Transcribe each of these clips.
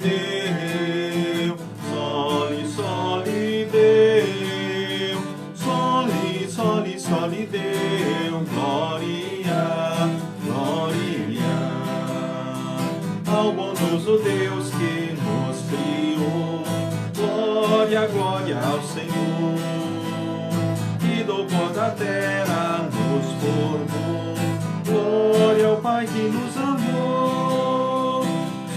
Deu, soli, soli, Deu, soli, soli, soli, Deu, glória, glória ao bondoso Deus que nos criou, glória, glória ao Senhor, que do pó da terra nos formou, glória ao Pai que nos amou,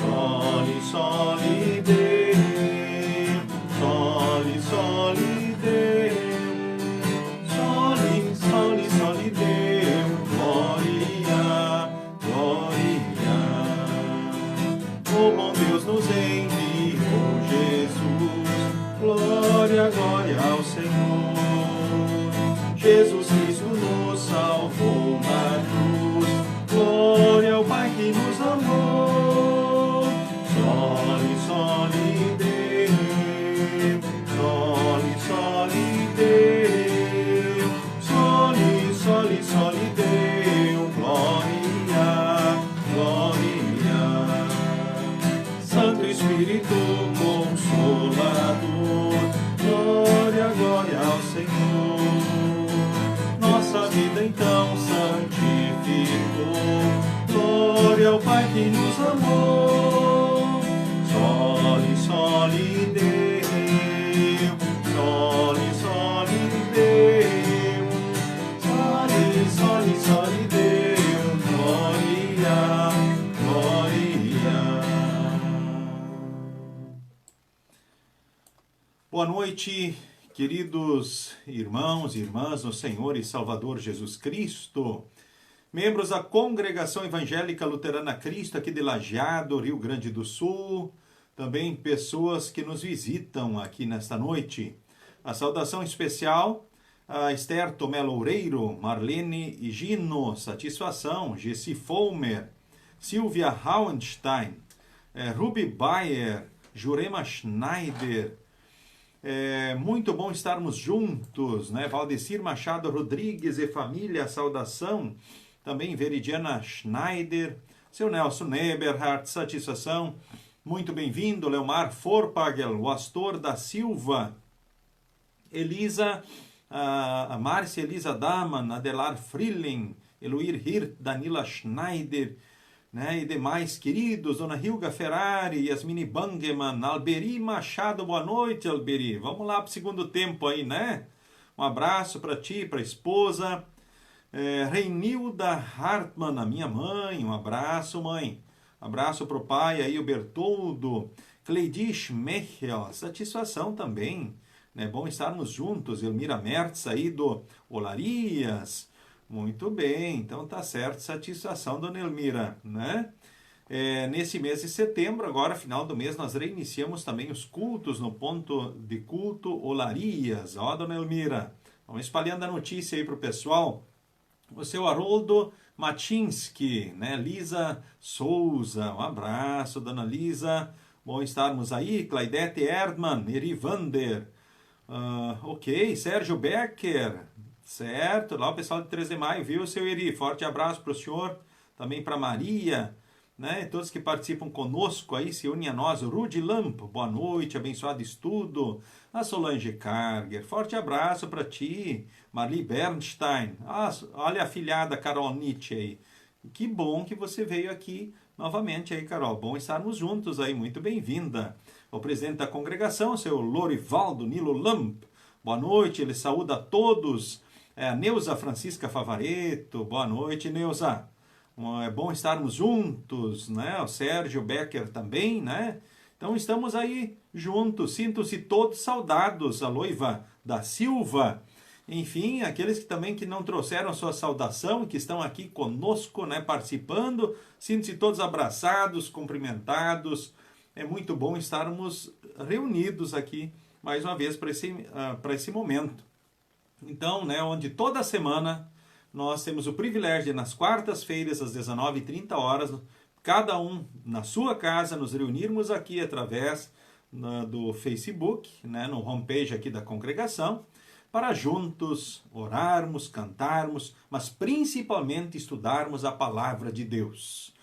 soli, soli, Deu, soli, soli, Deu, soli, soli, soli, Deu, glória, glória. O bom Deus nos enviou Jesus, glória, glória ao Senhor. Jesus Cristo nos salvou na cruz, glória ao Pai que nos amou. Soli, soli, Deu, soli, soli, Deu, soli, soli, soli, Deu, glória, glória. Santo Espírito Consolador, glória, glória ao Senhor. Nossa vida então santificou, glória ao Pai que nos amou. Soli, soli, Deu, soli, soli, Deu, soli, soli, soli, Deu, glória, glória. Boa noite, queridos irmãos e irmãs no Senhor e Salvador Jesus Cristo, membros da Congregação Evangélica Luterana Cristo aqui de Lajeado, Rio Grande do Sul, também pessoas que nos visitam aqui nesta noite. A saudação especial a Esther Tomé Loureiro, Marlene e Gino, satisfação, Gessi Folmer, Silvia Hauenstein, Ruby Bayer, Jurema Schneider. Muito bom estarmos juntos, né? Valdecir Machado Rodrigues e família, saudação. Também Veridiana Schneider, seu Nelson Eberhardt, satisfação. Muito bem-vindo, Leomar Forpagel, o Astor da Silva, Elisa, a Márcia Elisa Daman, Adelar Frilling, Eloir Hirt, Danila Schneider, né, e demais queridos, Dona Hilga Ferrari, Yasmini Bangeman, Alberi Machado, boa noite, Alberi. Vamos lá para o segundo tempo aí, né? Um abraço para ti, para a esposa. Reinilda Hartmann, a minha mãe, um abraço, mãe. Abraço para o pai aí, o Bertoldo. Cleidi Schmechel, satisfação também. É bom estarmos juntos. Elmira Mertz aí do Olarias. Muito bem, então tá certo, satisfação, dona Elmira, né? Nesse mês de setembro, agora, final do mês, nós reiniciamos também os cultos no ponto de culto Olarias. Ó, dona Elmira, vamos espalhando a notícia aí pro pessoal. O seu Haroldo Matinski, né? Lisa Souza, um abraço, dona Lisa. Bom estarmos aí. Claudete Erdmann, Erivander. Ok, Sérgio Becker. Certo, lá o pessoal de 3 de maio, viu, seu Eri? Forte abraço para o senhor, também para Maria, né? Todos que participam conosco aí, se unem a nós. O Rudy Lamp, boa noite, abençoado estudo. A Solange Karger, forte abraço para ti. Marli Bernstein, olha a afilhada Carol Nietzsche aí. Que bom que você veio aqui novamente aí, Carol. Bom estarmos juntos aí, muito bem-vinda. O presidente da congregação, seu Lorivaldo Nilo Lamp, boa noite, ele saúda a todos. A Neuza Francisca Favareto, boa noite, Neuza. É bom estarmos juntos, né? O Sérgio Becker também, né? Então estamos aí juntos, sintam-se todos saudados, a Loiva da Silva. Enfim, aqueles que também que não trouxeram sua saudação, que estão aqui conosco, né, participando, sintam-se todos abraçados, cumprimentados. É muito bom estarmos reunidos aqui, mais uma vez, para esse momento. Então, né, onde toda semana nós temos o privilégio de, nas quartas-feiras, às 19h30, cada um na sua casa, nos reunirmos aqui através do Facebook, né, no homepage aqui da congregação, para juntos orarmos, cantarmos, mas principalmente estudarmos a palavra de Deus.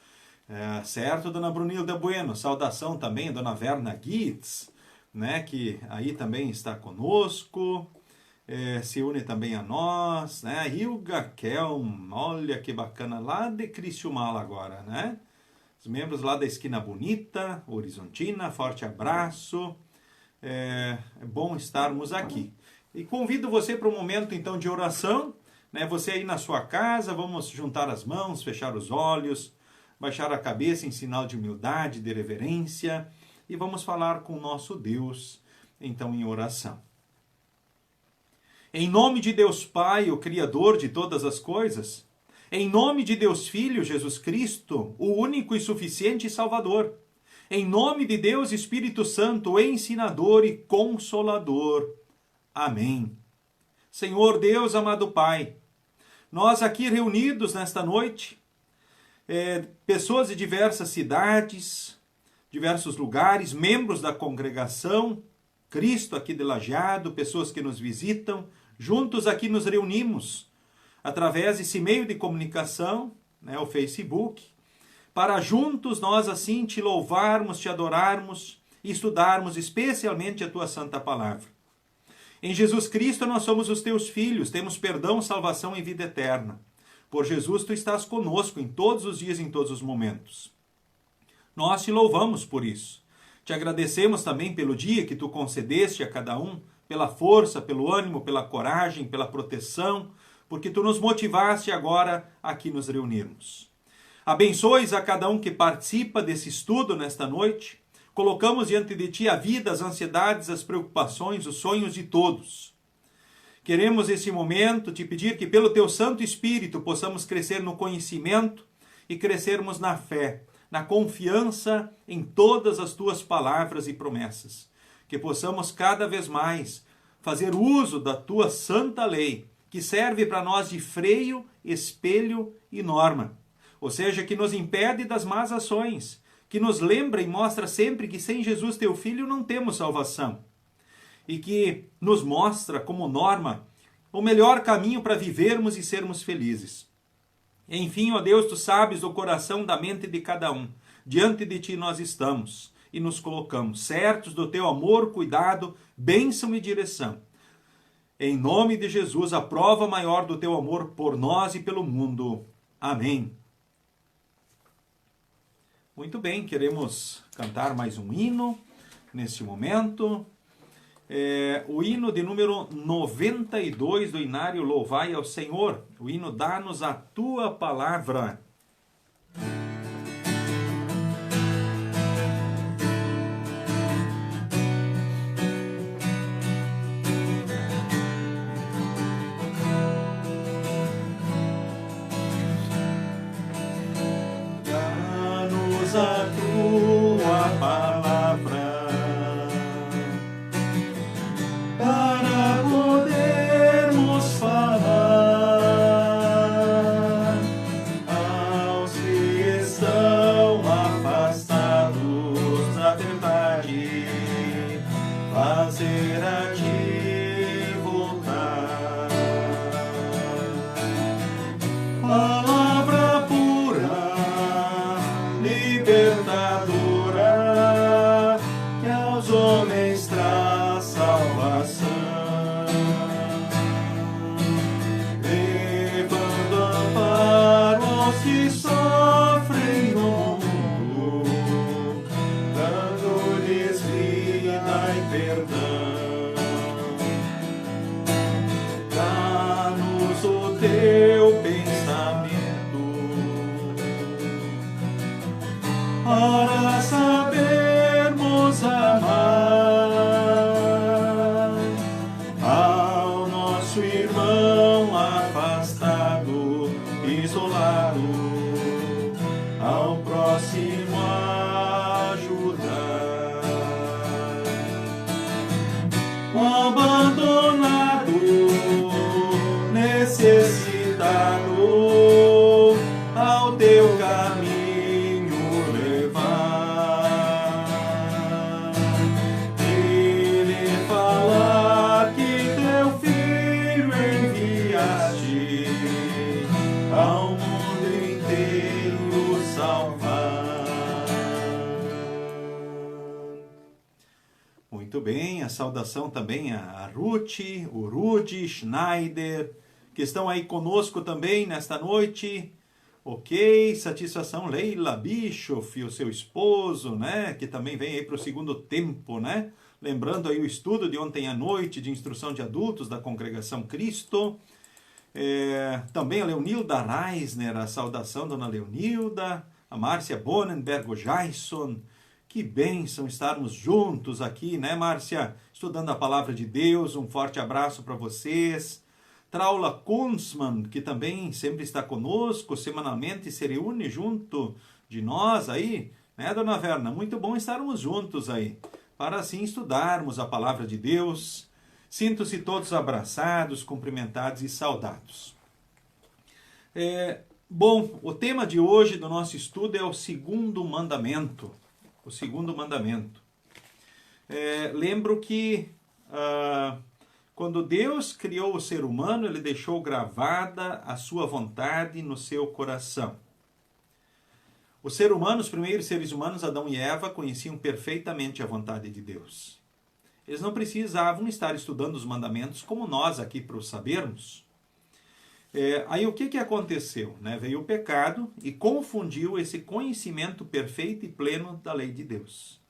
Certo, dona Brunilda Bueno? Saudação também, dona Verna Gitz, né, que aí também está conosco, se une também a nós, né? Hilga Kelm, olha que bacana, lá de Criciúmal agora, né? Os membros lá da Esquina Bonita, Horizontina, forte abraço, é bom estarmos aqui. E convido você para um momento então de oração, né? Você aí na sua casa, vamos juntar as mãos, fechar os olhos, baixar a cabeça em sinal de humildade, de reverência, e vamos falar com o nosso Deus, então, em oração. Em nome de Deus Pai, o Criador de todas as coisas, em nome de Deus Filho, Jesus Cristo, o único e suficiente Salvador, em nome de Deus Espírito Santo, ensinador e consolador. Amém. Senhor Deus, amado Pai, nós aqui reunidos nesta noite, pessoas de diversas cidades, diversos lugares, membros da congregação, Cristo aqui de Lajeado, pessoas que nos visitam, juntos aqui nos reunimos, através desse meio de comunicação, né, o Facebook, para juntos nós assim te louvarmos, te adorarmos e estudarmos especialmente a tua santa palavra. Em Jesus Cristo nós somos os teus filhos, temos perdão, salvação e vida eterna. Por Jesus tu estás conosco em todos os dias, em todos os momentos. Nós te louvamos por isso. Te agradecemos também pelo dia que tu concedeste a cada um, pela força, pelo ânimo, pela coragem, pela proteção, porque tu nos motivaste agora aqui nos reunirmos. Abençoes a cada um que participa desse estudo nesta noite. Colocamos diante de ti a vida, as ansiedades, as preocupações, os sonhos de todos. Queremos nesse momento te pedir que pelo teu Santo Espírito possamos crescer no conhecimento e crescermos na fé, na confiança em todas as tuas palavras e promessas. Que possamos cada vez mais fazer uso da tua santa lei, que serve para nós de freio, espelho e norma. Ou seja, que nos impede das más ações, que nos lembra e mostra sempre que sem Jesus teu Filho não temos salvação. E que nos mostra como norma o melhor caminho para vivermos e sermos felizes. Enfim, ó Deus, tu sabes do coração, da mente de cada um. Diante de ti nós estamos e nos colocamos, certos do teu amor, cuidado, bênção e direção. Em nome de Jesus, a prova maior do teu amor por nós e pelo mundo. Amém. Muito bem, queremos cantar mais um hino neste momento. O hino de número 92 do Inário Louvai ao Senhor. O hino Dá-nos a Tua Palavra. Dá-nos a Tua Palavra, para podermos falar aos que estão afastados da verdade, fazer a ti voltar. Palavra pura, libertadora, que aos homens traz salvação. Levando amparo aos que sofrem no mundo, dando-lhes vida e perdão. Dá-nos o teu pensamento, para sabermos amar ao nosso irmão afastado, isolado, ao próximo ajudar. O abandonado, necessitado, ao teu caminho levar. Ele falar que teu filho enviaste ao mundo inteiro salvar. bem. A saudação também a Ruth, o Rudi, Schneider, que estão aí conosco também nesta noite. Ok, satisfação Leila Bischoff e o seu esposo, né? Que também vem aí para o segundo tempo, né? Lembrando aí o estudo de ontem à noite de instrução de adultos da Congregação Cristo. Também a Leonilda Reisner, a saudação dona Leonilda, a Márcia Bonenberg, o Jason. Que bênção estarmos juntos aqui, né, Márcia? Estudando a palavra de Deus. Um forte abraço para vocês. Traula Kunzmann, que também sempre está conosco, semanalmente se reúne junto de nós aí, né, dona Verna? Muito bom estarmos juntos aí, para assim estudarmos a palavra de Deus. Sinto-se todos abraçados, cumprimentados e saudados. Bom, o tema de hoje do nosso estudo é o segundo mandamento. O segundo mandamento. Lembro que quando Deus criou o ser humano, ele deixou gravada a sua vontade no seu coração. Os primeiros seres humanos, Adão e Eva, conheciam perfeitamente a vontade de Deus. Eles não precisavam estar estudando os mandamentos como nós aqui para o sabermos. Aí o que aconteceu? Né? Veio o pecado e confundiu esse conhecimento perfeito e pleno da lei de Deus.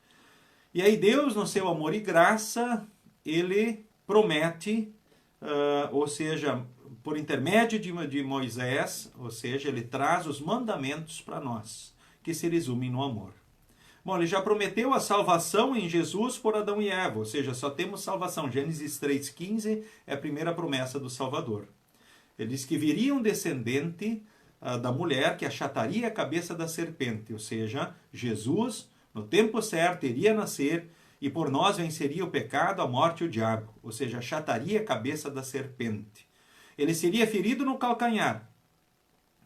E aí Deus, no seu amor e graça, ele promete, ou seja, por intermédio de Moisés, ou seja, ele traz os mandamentos para nós, que se resumem no amor. Bom, ele já prometeu a salvação em Jesus por Adão e Eva, ou seja, só temos salvação. Gênesis 3,15 é a primeira promessa do Salvador. Ele diz que viria um descendente da mulher que achataria a cabeça da serpente, ou seja, Jesus, no tempo certo, iria nascer e por nós venceria o pecado, a morte e o diabo, ou seja, achataria a cabeça da serpente. Ele seria ferido no calcanhar,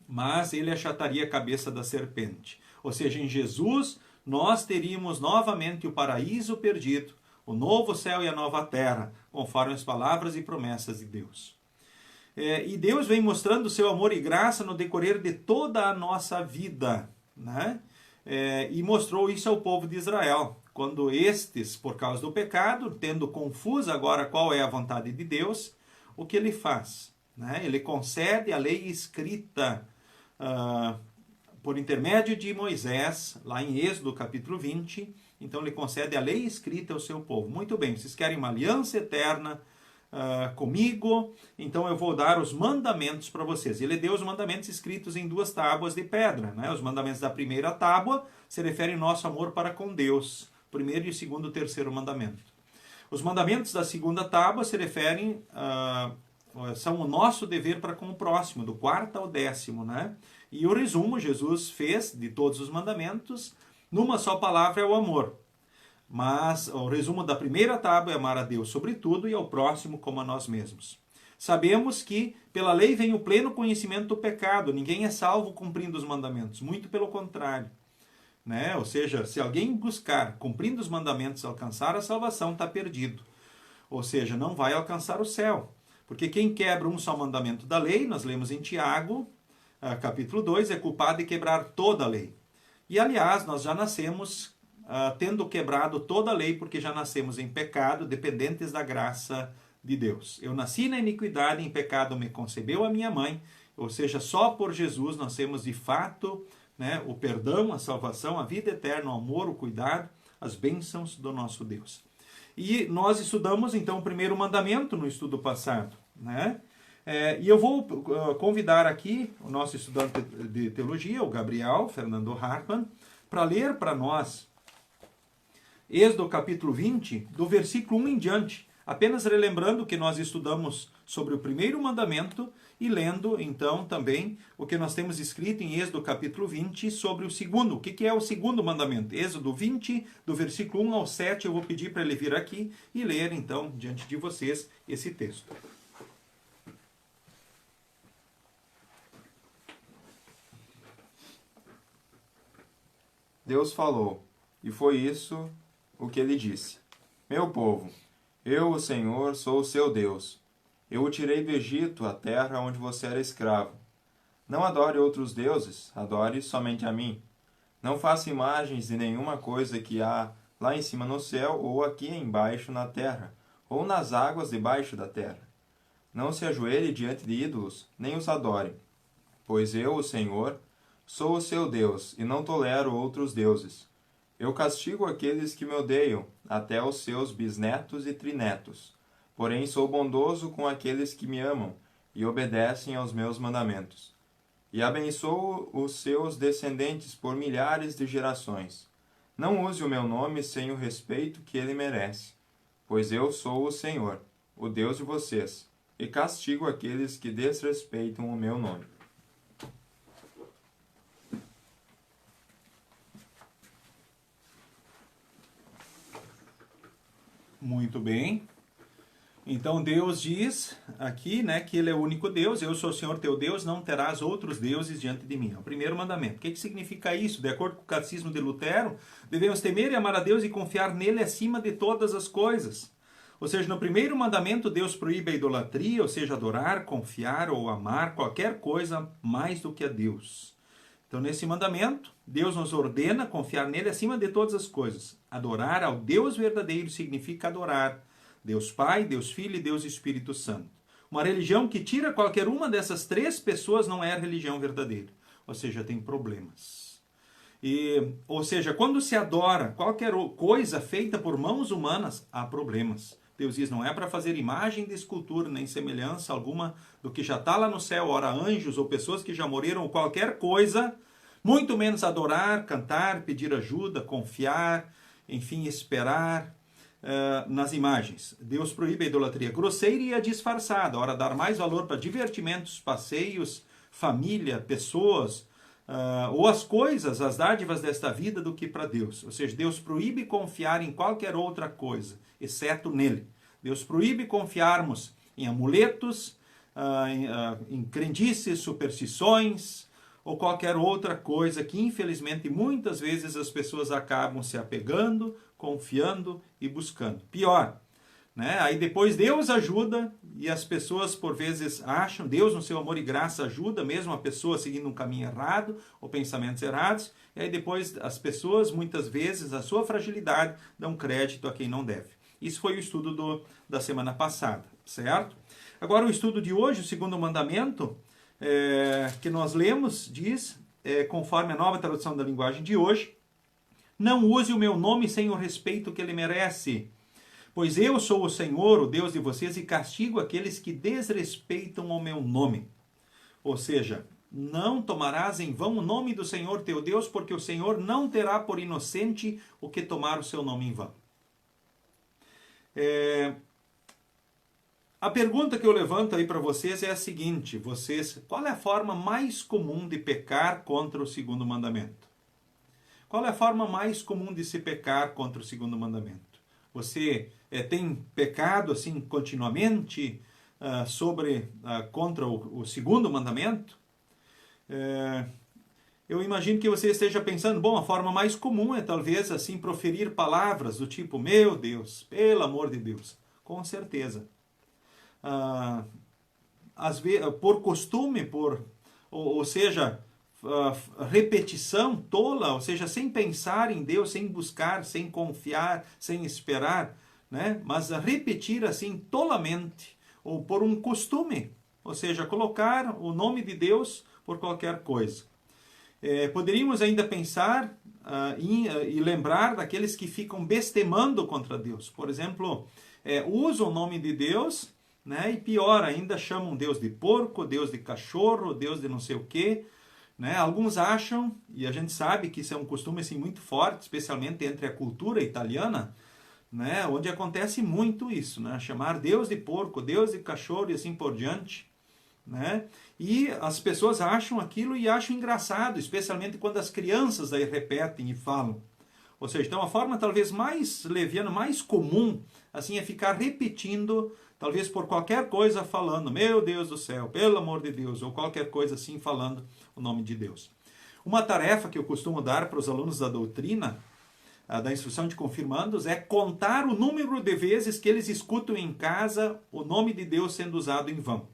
mas ele achataria a cabeça da serpente. Ou seja, em Jesus nós teríamos novamente o paraíso perdido, o novo céu e a nova terra, conforme as palavras e promessas de Deus. E Deus vem mostrando o seu amor e graça no decorrer de toda a nossa vida, né? E mostrou isso ao povo de Israel, quando estes, por causa do pecado, tendo confuso agora qual é a vontade de Deus, o que ele faz? Né? Ele concede a lei escrita por intermédio de Moisés, lá em Êxodo capítulo 20, então ele concede a lei escrita ao seu povo. Muito bem, vocês querem uma aliança eterna comigo, então eu vou dar os mandamentos para vocês. Ele deu os mandamentos escritos em 2 tábuas de pedra. Né? Os mandamentos da primeira tábua se referem ao nosso amor para com Deus, primeiro e segundo e terceiro mandamento. Os mandamentos da segunda tábua se referem, são o nosso dever para com o próximo, do 4º ao 10º. Né? E o resumo Jesus fez de todos os mandamentos, numa só palavra, é o amor. Mas o resumo da primeira tábua é amar a Deus sobre tudo e ao próximo como a nós mesmos. Sabemos que pela lei vem o pleno conhecimento do pecado. Ninguém é salvo cumprindo os mandamentos. Muito pelo contrário. Né? Ou seja, se alguém buscar cumprindo os mandamentos alcançar a salvação, está perdido. Ou seja, não vai alcançar o céu. Porque quem quebra um só mandamento da lei, nós lemos em Tiago, capítulo 2, é culpado de quebrar toda a lei. E aliás, nós já nascemos tendo quebrado toda a lei, porque já nascemos em pecado, dependentes da graça de Deus. Eu nasci na iniquidade, em pecado me concebeu a minha mãe, ou seja, só por Jesus nós temos de fato, né, o perdão, a salvação, a vida eterna, o amor, o cuidado, as bênçãos do nosso Deus. E nós estudamos então o primeiro mandamento no estudo passado, né? E eu vou convidar aqui o nosso estudante de teologia, o Gabriel Fernando Hartmann, para ler para nós Êxodo capítulo 20, do versículo 1 em diante, apenas relembrando que nós estudamos sobre o primeiro mandamento e lendo, então, também o que nós temos escrito em Êxodo capítulo 20 sobre o segundo. O que é o segundo mandamento? Êxodo 20, do versículo 1 ao 7, eu vou pedir para ele vir aqui e ler, então, diante de vocês, esse texto. Deus falou, e foi isso o que ele disse. Meu povo, eu, o Senhor, sou o seu Deus. Eu o tirei do Egito, a terra onde você era escravo. Não adore outros deuses, adore somente a mim. Não faça imagens de nenhuma coisa que há lá em cima no céu, ou aqui embaixo na terra, ou nas águas debaixo da terra. Não se ajoelhe diante de ídolos, nem os adore. Pois eu, o Senhor, sou o seu Deus, e não tolero outros deuses. Eu castigo aqueles que me odeiam, até os seus bisnetos e trinetos. Porém sou bondoso com aqueles que me amam, e obedecem aos meus mandamentos. E abençoo os seus descendentes por milhares de gerações. Não use o meu nome sem o respeito que ele merece, pois eu sou o Senhor, o Deus de vocês, e castigo aqueles que desrespeitam o meu nome. Muito bem. Então Deus diz aqui, né, que Ele é o único Deus. Eu sou o Senhor teu Deus, não terás outros deuses diante de mim. É o primeiro mandamento. O que significa isso? De acordo com o Catecismo de Lutero, devemos temer e amar a Deus e confiar nele acima de todas as coisas. Ou seja, no primeiro mandamento, Deus proíbe a idolatria, ou seja, adorar, confiar ou amar qualquer coisa mais do que a Deus. Então, nesse mandamento, Deus nos ordena confiar nele acima de todas as coisas. Adorar ao Deus verdadeiro significa adorar Deus Pai, Deus Filho e Deus Espírito Santo. Uma religião que tira qualquer uma dessas três pessoas não é religião verdadeira. Ou seja, tem problemas. Ou seja, quando se adora qualquer coisa feita por mãos humanas, há problemas. Deus diz, não é para fazer imagem de escultura, nem semelhança alguma do que já está lá no céu, ora anjos ou pessoas que já morreram, ou qualquer coisa, muito menos adorar, cantar, pedir ajuda, confiar, enfim, esperar nas imagens. Deus proíbe a idolatria grosseira e a disfarçada, ora dar mais valor para divertimentos, passeios, família, pessoas, ou as coisas, as dádivas desta vida do que para Deus. Ou seja, Deus proíbe confiar em qualquer outra coisa, exceto nele. Deus proíbe confiarmos em amuletos, em crendices, superstições, ou qualquer outra coisa que, infelizmente, muitas vezes as pessoas acabam se apegando, confiando e buscando. Pior, né? Aí depois Deus ajuda e as pessoas por vezes acham, Deus no seu amor e graça ajuda mesmo a pessoa seguindo um caminho errado ou pensamentos errados, e aí depois as pessoas muitas vezes, a sua fragilidade, dão crédito a quem não deve. Isso foi o estudo da semana passada, certo? Agora o estudo de hoje, o segundo mandamento, que nós lemos, diz, conforme a nova tradução da linguagem de hoje, não use o meu nome sem o respeito que ele merece. Pois eu sou o Senhor, o Deus de vocês, e castigo aqueles que desrespeitam o meu nome. Ou seja, não tomarás em vão o nome do Senhor teu Deus, porque o Senhor não terá por inocente o que tomar o seu nome em vão. A pergunta que eu levanto aí para vocês é a seguinte: qual é a forma mais comum de pecar contra o segundo mandamento? Qual é a forma mais comum de se pecar contra o segundo mandamento? Você tem pecado assim continuamente contra o segundo mandamento? Eu imagino que você esteja pensando, bom, a forma mais comum é talvez assim proferir palavras do tipo, meu Deus, pelo amor de Deus. Com certeza. Às vezes, por costume, ou seja, repetição tola, ou seja, sem pensar em Deus, sem buscar, sem confiar, sem esperar, né? Mas repetir assim tolamente, ou por um costume, ou seja, colocar o nome de Deus por qualquer coisa. Poderíamos ainda pensar e lembrar daqueles que ficam bestemando contra Deus. Por exemplo, usam o nome de Deus, né? E pior ainda, chamam Deus de porco, Deus de cachorro, Deus de não sei o quê. Né? Alguns acham, e a gente sabe que isso é um costume assim, muito forte, especialmente entre a cultura italiana, né? Onde acontece muito isso, né? Chamar Deus de porco, Deus de cachorro e assim por diante. Né? E as pessoas acham aquilo e acham engraçado, especialmente quando as crianças aí repetem e falam. Ou seja, então a forma talvez mais leviana, mais comum, assim, é ficar repetindo, talvez por qualquer coisa falando, meu Deus do céu, pelo amor de Deus, ou qualquer coisa assim falando o nome de Deus. Uma tarefa que eu costumo dar para os alunos da doutrina, da instrução de confirmandos, é contar o número de vezes que eles escutam em casa o nome de Deus sendo usado em vão.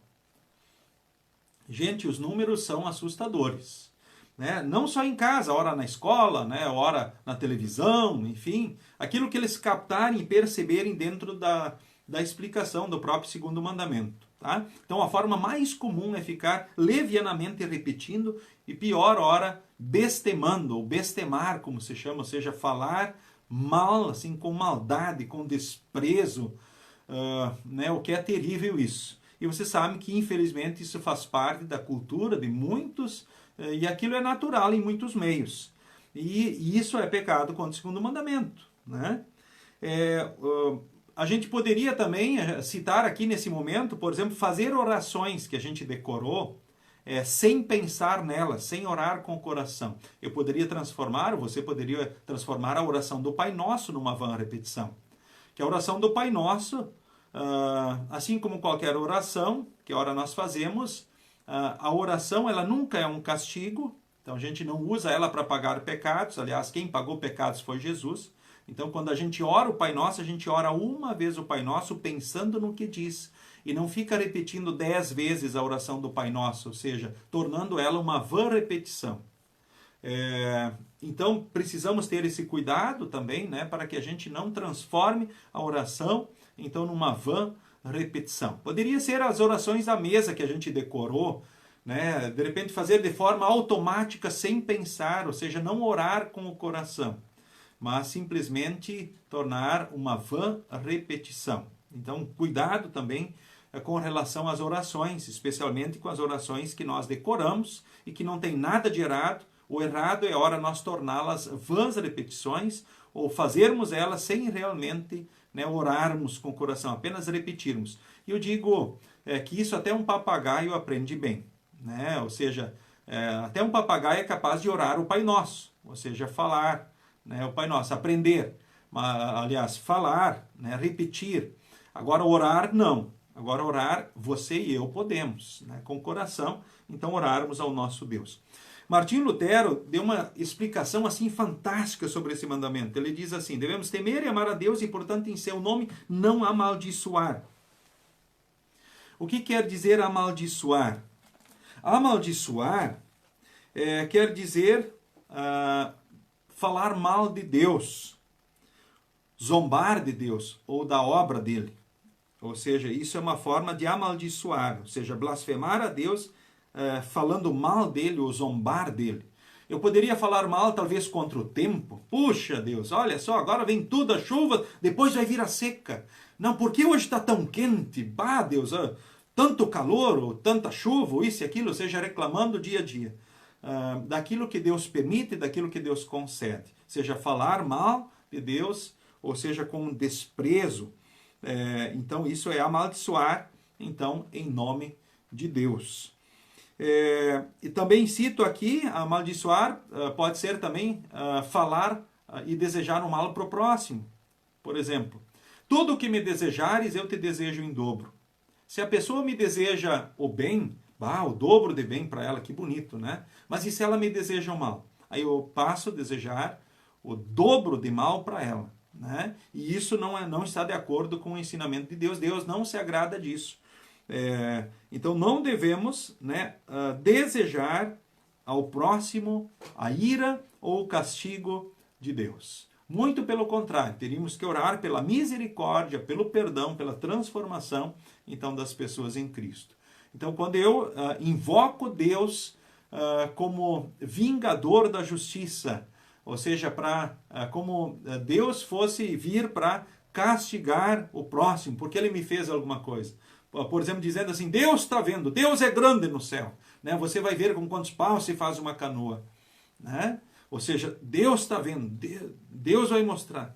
Gente, os números são assustadores. né? Não só em casa, ora na escola, né? Ora na televisão, enfim, aquilo que eles captarem e perceberem dentro da explicação do próprio segundo mandamento. Tá? Então a forma mais comum é ficar levianamente repetindo e pior hora bestemando, ou bestemar, como se chama, ou seja, falar mal, assim, com maldade, com desprezo, né? O que é terrível isso. E você sabe que infelizmente isso faz parte da cultura de muitos, e aquilo é natural em muitos meios. E isso é pecado contra o segundo mandamento, né? A gente poderia também citar aqui nesse momento, por exemplo, fazer orações que a gente decorou sem pensar nelas, sem orar com o coração. Eu poderia transformar, você poderia transformar a oração do Pai Nosso numa vã repetição. Que a oração do Pai Nosso, assim como qualquer oração que ora nós fazemos, a oração ela nunca é um castigo, então a gente não usa ela para pagar pecados, aliás, quem pagou pecados foi Jesus. Então, quando a gente ora o Pai Nosso, a gente ora uma vez o Pai Nosso pensando no que diz. E não fica repetindo 10 vezes a oração do Pai Nosso, ou seja, tornando ela uma vã repetição. Então, precisamos ter esse cuidado também, né, para que a gente não transforme a oração, então, numa vã repetição. Poderia ser as orações da mesa que a gente decorou, né, de repente fazer de forma automática, sem pensar, ou seja, não orar com o coração, mas simplesmente tornar uma vã repetição. Então, cuidado também com relação às orações, especialmente com as orações que nós decoramos e que não tem nada de errado. O errado é hora nós torná-las vãs repetições ou fazermos elas sem realmente, né, orarmos com o coração, apenas repetirmos. E eu digo que isso até um papagaio aprende bem, né? Ou seja, até um papagaio é capaz de orar o Pai Nosso, ou seja, falar, né, o Pai Nosso, aprender, aliás, falar, né, repetir. Agora orar, não. Agora orar, você e eu podemos, né, com o coração, então orarmos ao nosso Deus. Martinho Lutero deu uma explicação assim fantástica sobre esse mandamento. Ele diz assim: devemos temer e amar a Deus e, portanto, em seu nome não amaldiçoar. O que quer dizer amaldiçoar? Amaldiçoar quer dizer falar mal de Deus, zombar de Deus ou da obra dele. Ou seja, isso é uma forma de amaldiçoar, ou seja, blasfemar a Deus falando mal dele ou zombar dele. Eu poderia falar mal talvez contra o tempo. Puxa Deus, olha só, agora vem toda a chuva, depois vai vir a seca. Não, por que hoje está tão quente? Bah, Deus, tanto calor, ou tanta chuva, ou isso e aquilo, ou seja, reclamando dia a dia. Daquilo que Deus permite, daquilo que Deus concede. Seja falar mal de Deus, ou seja, com desprezo. Então, isso é amaldiçoar, então, em nome de Deus. E também cito aqui, amaldiçoar pode ser também falar e desejar um mal para o próximo. Por exemplo, tudo o que me desejares, eu te desejo em dobro. Se a pessoa me deseja o bem, o dobro de bem para ela, que bonito, né? Mas e se ela me deseja o mal? Aí eu passo a desejar o dobro de mal para ela, né? E isso não está de acordo com o ensinamento de Deus. Deus não se agrada disso. Então não devemos, né, desejar ao próximo a ira ou o castigo de Deus. Muito pelo contrário, teríamos que orar pela misericórdia, pelo perdão, pela transformação, então, das pessoas em Cristo. Então, quando eu invoco Deus como vingador da justiça, ou seja, como Deus fosse vir para castigar o próximo, porque ele me fez alguma coisa. Por exemplo, dizendo assim, Deus está vendo, Deus é grande no céu. Né? Você vai ver com quantos paus se faz uma canoa. Né? Ou seja, Deus está vendo, Deus vai mostrar.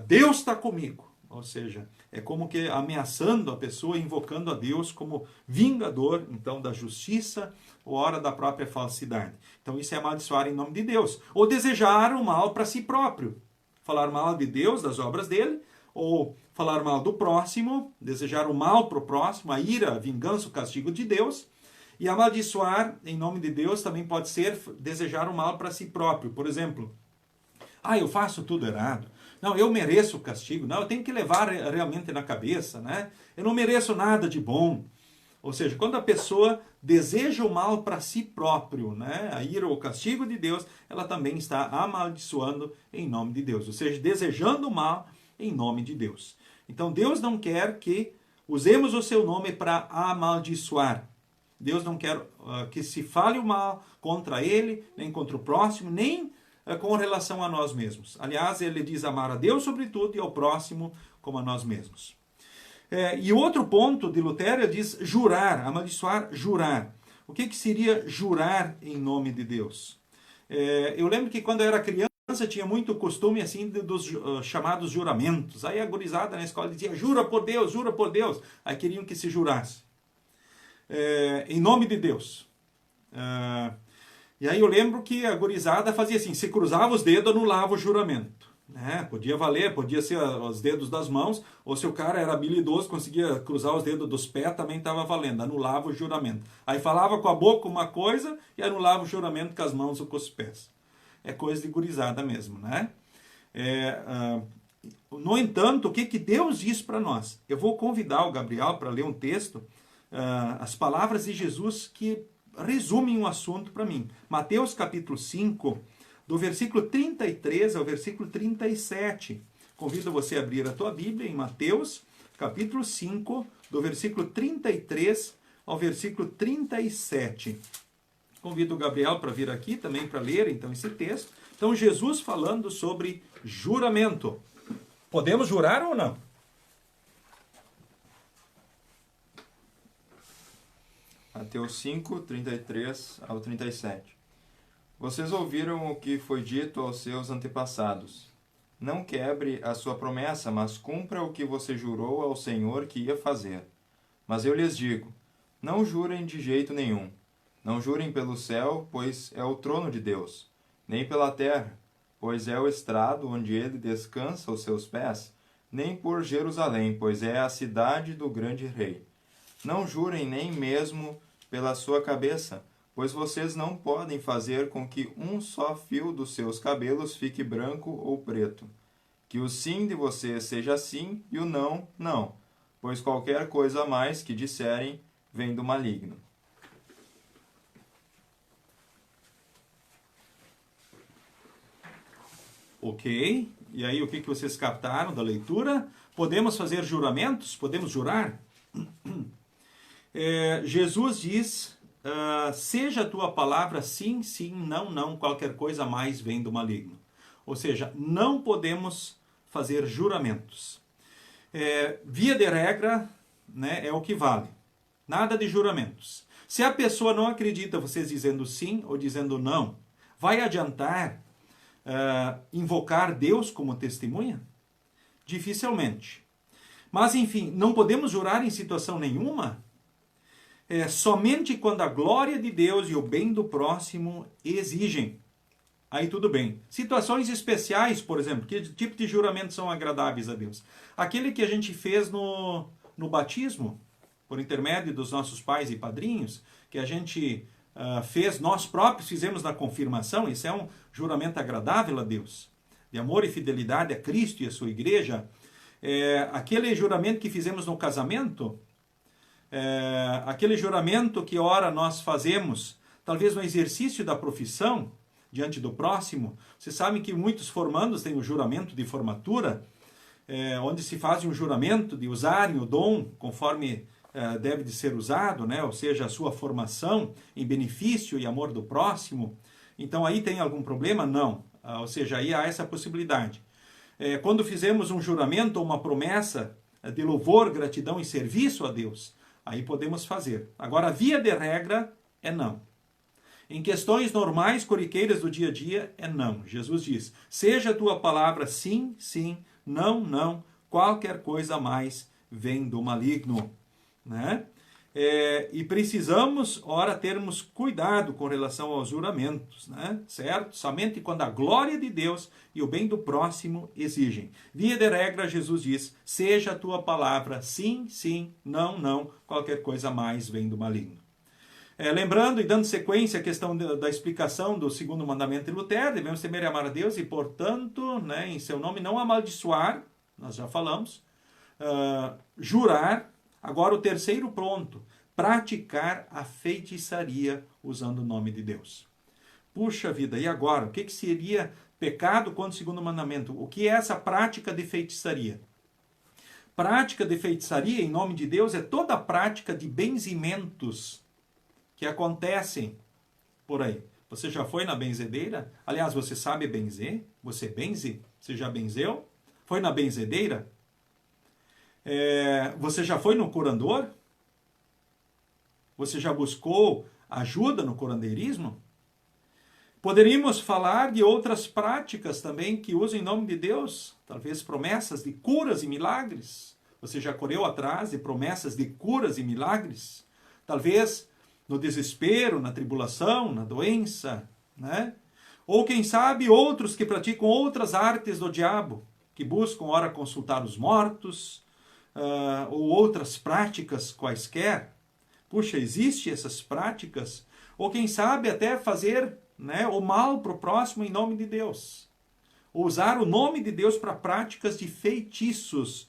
Deus está comigo. Ou seja, é como que ameaçando a pessoa, invocando a Deus como vingador, então, da justiça ou hora da própria falsidade. Então, isso é amaldiçoar em nome de Deus. Ou desejar o mal para si próprio. Falar mal de Deus, das obras dele, ou falar mal do próximo, desejar o mal para o próximo, a ira, a vingança, o castigo de Deus. E amaldiçoar em nome de Deus também pode ser desejar o mal para si próprio. Por exemplo, eu faço tudo errado. Não, eu mereço o castigo. Não, eu tenho que levar realmente na cabeça, né? Eu não mereço nada de bom. Ou seja, quando a pessoa deseja o mal para si próprio, né, a ira ou o castigo de Deus, ela também está amaldiçoando em nome de Deus. Ou seja, desejando o mal em nome de Deus. Então Deus não quer que usemos o seu nome para amaldiçoar. Deus não quer que se fale o mal contra ele, nem contra o próximo, nem com relação a nós mesmos. Aliás, ele diz amar a Deus sobre tudo e ao próximo como a nós mesmos. E outro ponto de Lutero, ele diz jurar, amaldiçoar, jurar. O que seria jurar em nome de Deus? Eu lembro que quando eu era criança, tinha muito costume assim dos chamados juramentos. Aí a gurizada na escola dizia, jura por Deus, jura por Deus. Aí queriam que se jurasse. Em nome de Deus. E aí eu lembro que a gurizada fazia assim, se cruzava os dedos, anulava o juramento. Podia valer, podia ser os dedos das mãos, ou se o cara era habilidoso, conseguia cruzar os dedos dos pés, também estava valendo, anulava o juramento. Aí falava com a boca uma coisa e anulava o juramento com as mãos ou com os pés. É coisa de gurizada mesmo, né? No entanto, o que Deus diz para nós? Eu vou convidar o Gabriel para ler um texto, as palavras de Jesus que resumem um assunto para mim. Mateus capítulo 5, do versículo 33 ao versículo 37. Convido você a abrir a tua Bíblia em Mateus capítulo 5, do versículo 33 ao versículo 37. Convido o Gabriel para vir aqui também para ler então esse texto. Então Jesus falando sobre juramento. Podemos jurar ou não? Mateus 5, 33 ao 37. Vocês ouviram o que foi dito aos seus antepassados. Não quebre a sua promessa, mas cumpra o que você jurou ao Senhor que ia fazer. Mas eu lhes digo, não jurem de jeito nenhum. Não jurem pelo céu, pois é o trono de Deus, nem pela terra, pois é o estrado onde ele descansa os seus pés, nem por Jerusalém, pois é a cidade do grande rei. Não jurem nem mesmo pela sua cabeça, pois vocês não podem fazer com que um só fio dos seus cabelos fique branco ou preto. Que o sim de vocês seja sim e o não, não, pois qualquer coisa a mais que disserem vem do maligno. Ok, e aí o que vocês captaram da leitura? Podemos fazer juramentos? Podemos jurar? Jesus diz, seja a tua palavra sim, sim, não, não, qualquer coisa a mais vem do maligno. Ou seja, não podemos fazer juramentos. Via de regra, né, é o que vale. Nada de juramentos. Se a pessoa não acredita, vocês dizendo sim ou dizendo não, vai adiantar invocar Deus como testemunha? Dificilmente. Mas, enfim, não podemos jurar em situação nenhuma? Somente quando a glória de Deus e o bem do próximo exigem. Aí tudo bem. Situações especiais, por exemplo, que tipo de juramentos são agradáveis a Deus? Aquele que a gente fez no batismo, por intermédio dos nossos pais e padrinhos, que a gente fez, nós próprios fizemos na confirmação, isso é um juramento agradável a Deus, de amor e fidelidade a Cristo e a sua igreja. Aquele juramento que fizemos no casamento, aquele juramento que ora nós fazemos, talvez no exercício da profissão, diante do próximo. Vocês sabem que muitos formandos têm o juramento de formatura, onde se faz um juramento de usarem o dom conforme deve de ser usado, né? Ou seja, a sua formação em benefício e amor do próximo. Então aí tem algum problema? Não. Ou seja, aí há essa possibilidade. Quando fizemos um juramento ou uma promessa de louvor, gratidão e serviço a Deus, aí podemos fazer. Agora, a via de regra é não. Em questões normais, corriqueiras do dia a dia, é não. Jesus diz, seja a tua palavra sim, sim, não, não, qualquer coisa a mais vem do maligno. Né? E precisamos, ora, termos cuidado com relação aos juramentos, né? Certo? Somente quando a glória de Deus e o bem do próximo exigem. Via de regra, Jesus diz, seja a tua palavra sim, sim, não, não, qualquer coisa a mais vem do maligno. Lembrando e dando sequência à questão da explicação do segundo mandamento de Lutero, devemos temer e amar a Deus e, portanto, né, em seu nome não amaldiçoar, nós já falamos, jurar. Agora o terceiro ponto, praticar a feitiçaria usando o nome de Deus. Puxa vida, e agora? O que seria pecado contra o segundo mandamento? O que é essa prática de feitiçaria? Prática de feitiçaria, em nome de Deus, é toda a prática de benzimentos que acontecem por aí. Você já foi na benzedeira? Aliás, você sabe benzer? Você benze? Você já benzeu? Foi na benzedeira? Você já foi no curandor? Você já buscou ajuda no curandeirismo? Poderíamos falar de outras práticas também que usam em nome de Deus, talvez promessas de curas e milagres. Você já correu atrás de promessas de curas e milagres? Talvez no desespero, na tribulação, na doença, né? Ou quem sabe outros que praticam outras artes do diabo, que buscam ora consultar os mortos, ou outras práticas quaisquer. Puxa, existem essas práticas? Ou quem sabe até fazer, né, o mal para o próximo em nome de Deus. Usar o nome de Deus para práticas de feitiços,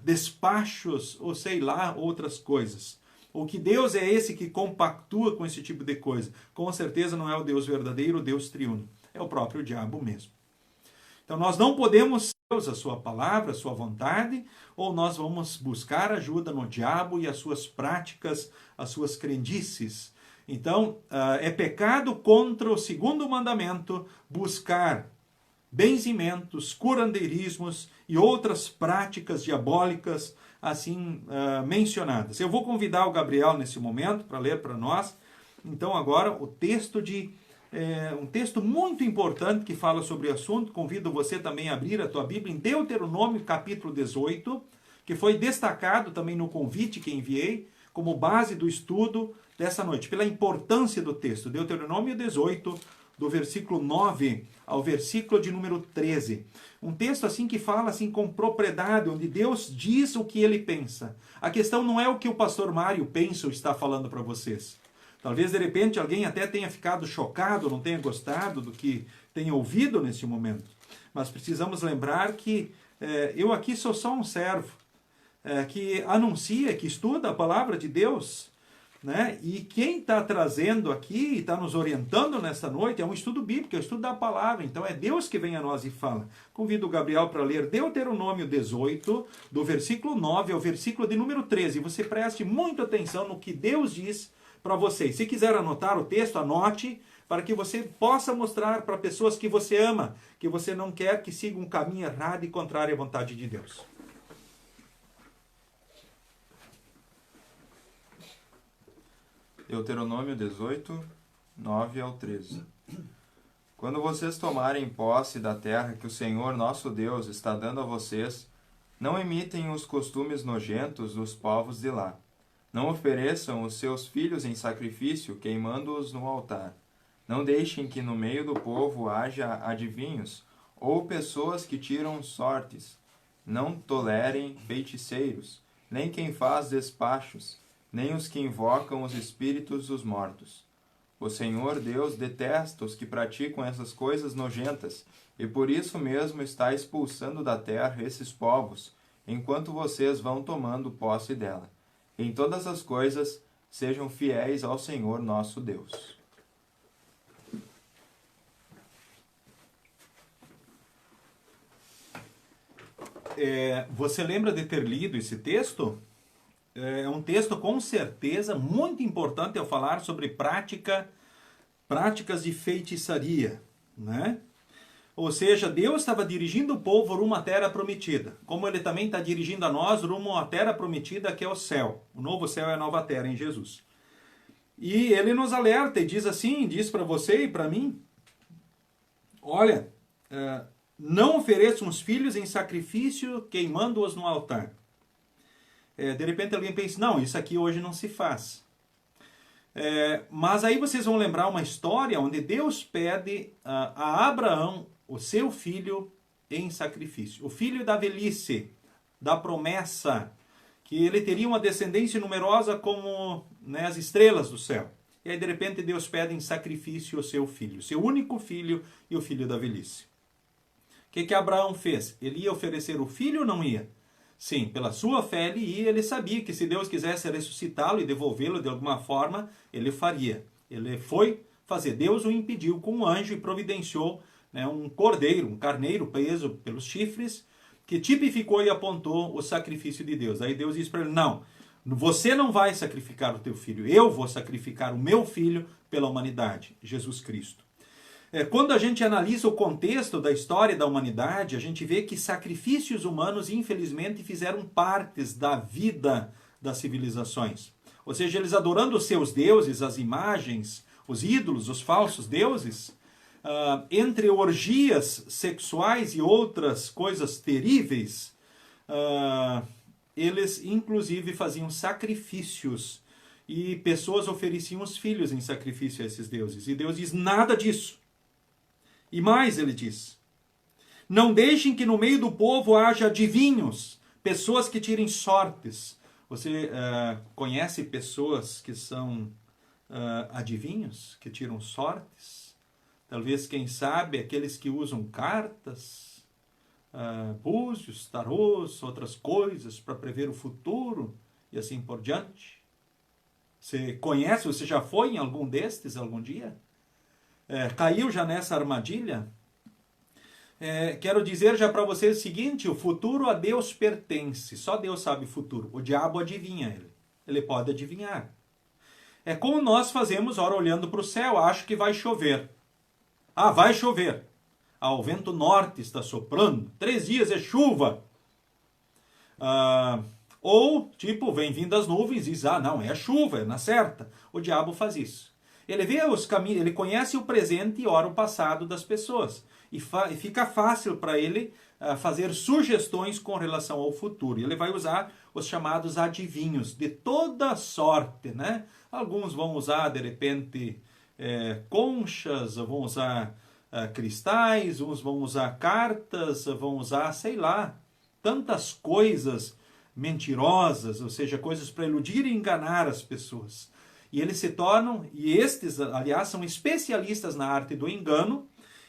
despachos, ou sei lá, outras coisas. Ou que Deus é esse que compactua com esse tipo de coisa? Com certeza não é o Deus verdadeiro, o Deus triuno. É o próprio diabo mesmo. Então nós não podemos Deus, a sua palavra, a sua vontade, ou nós vamos buscar ajuda no diabo e as suas práticas, as suas crendices. Então, é pecado contra o segundo mandamento buscar benzimentos, curandeirismos e outras práticas diabólicas assim mencionadas. Eu vou convidar o Gabriel nesse momento para ler para nós, então agora o texto um texto muito importante que fala sobre o assunto. Convido você também a abrir a tua Bíblia em Deuteronômio capítulo 18, que foi destacado também no convite que enviei como base do estudo dessa noite, pela importância do texto. Deuteronômio 18, do versículo 9 ao versículo de número 13. Um texto assim que fala assim com propriedade, onde Deus diz o que ele pensa. A questão não é o que o pastor Mário pensa ou está falando para vocês. Talvez de repente alguém até tenha ficado chocado, não tenha gostado do que tenha ouvido nesse momento. Mas precisamos lembrar que eu aqui sou só um servo, que anuncia, que estuda a palavra de Deus, né? E quem está trazendo aqui, está nos orientando nesta noite, é um estudo bíblico, é um estudo da palavra. Então é Deus que vem a nós e fala. Convido o Gabriel para ler Deuteronômio 18, do versículo 9 ao versículo de número 13. Você preste muita atenção no que Deus diz para vocês. Se quiser anotar o texto, anote, para que você possa mostrar para pessoas que você ama, que você não quer que sigam um caminho errado e contrário à vontade de Deus. Deuteronômio 18, 9 ao 13. Quando vocês tomarem posse da terra que o Senhor nosso Deus está dando a vocês, não imitem os costumes nojentos dos povos de lá. Não ofereçam os seus filhos em sacrifício, queimando-os no altar. Não deixem que no meio do povo haja adivinhos, ou pessoas que tiram sortes. Não tolerem feiticeiros, nem quem faz despachos, nem os que invocam os espíritos dos mortos. O Senhor Deus detesta os que praticam essas coisas nojentas, e por isso mesmo está expulsando da terra esses povos, enquanto vocês vão tomando posse dela. Em todas as coisas, sejam fiéis ao Senhor nosso Deus. Você lembra de ter lido esse texto? É um texto com certeza muito importante ao falar sobre práticas de feitiçaria, né? Ou seja, Deus estava dirigindo o povo rumo à terra prometida, como Ele também está dirigindo a nós rumo à terra prometida, que é o céu. O novo céu é a nova terra em Jesus. E Ele nos alerta e diz assim, diz para você e para mim, olha, não ofereçam os filhos em sacrifício, queimando-os no altar. De repente alguém pensa, não, isso aqui hoje não se faz. Mas aí vocês vão lembrar uma história onde Deus pede a Abraão o seu filho em sacrifício. O filho da velhice, da promessa, que ele teria uma descendência numerosa como, né, as estrelas do céu. E aí de repente Deus pede em sacrifício o seu filho, seu único filho e o filho da velhice. O que Abraão fez? Ele ia oferecer o filho ou não ia? Sim, pela sua fé ele ia, ele sabia que se Deus quisesse ressuscitá-lo e devolvê-lo de alguma forma, ele faria. Ele foi fazer. Deus o impediu com um anjo e providenciou, né, um cordeiro, um carneiro preso pelos chifres, que tipificou e apontou o sacrifício de Deus. Aí Deus disse para ele, não, você não vai sacrificar o teu filho, eu vou sacrificar o meu filho pela humanidade, Jesus Cristo. Quando a gente analisa o contexto da história da humanidade, a gente vê que sacrifícios humanos, infelizmente, fizeram partes da vida das civilizações. Ou seja, eles adorando os seus deuses, as imagens, os ídolos, os falsos deuses, entre orgias sexuais e outras coisas terríveis, eles inclusive faziam sacrifícios e pessoas ofereciam os filhos em sacrifício a esses deuses. E Deus diz, nada disso. E mais, ele diz, não deixem que no meio do povo haja adivinhos, pessoas que tirem sortes. Você conhece pessoas que são adivinhos, que tiram sortes? Talvez, quem sabe, aqueles que usam cartas, búzios, tarôs, outras coisas para prever o futuro e assim por diante. Você conhece, você já foi em algum destes algum dia? Caiu já nessa armadilha? Quero dizer já para vocês o seguinte, o futuro a Deus pertence, só Deus sabe o futuro. O diabo adivinha ele pode adivinhar. É como nós fazemos, ora olhando para o céu, acho que vai chover. Ah, vai chover. Ah, o vento norte está soprando, 3 dias é chuva. Ou, tipo, vem vindo as nuvens e diz, não, é chuva, é na certa. O diabo faz isso. Ele vê os caminhos, ele conhece o presente e ora o passado das pessoas. E fica fácil para ele fazer sugestões com relação ao futuro. E ele vai usar os chamados adivinhos de toda sorte, né? Alguns vão usar, de repente, conchas, vão usar cristais, uns vão usar cartas, vão usar, sei lá, tantas coisas mentirosas, ou seja, coisas para iludir e enganar as pessoas. E eles se tornam, e estes, aliás, são especialistas na arte do engano,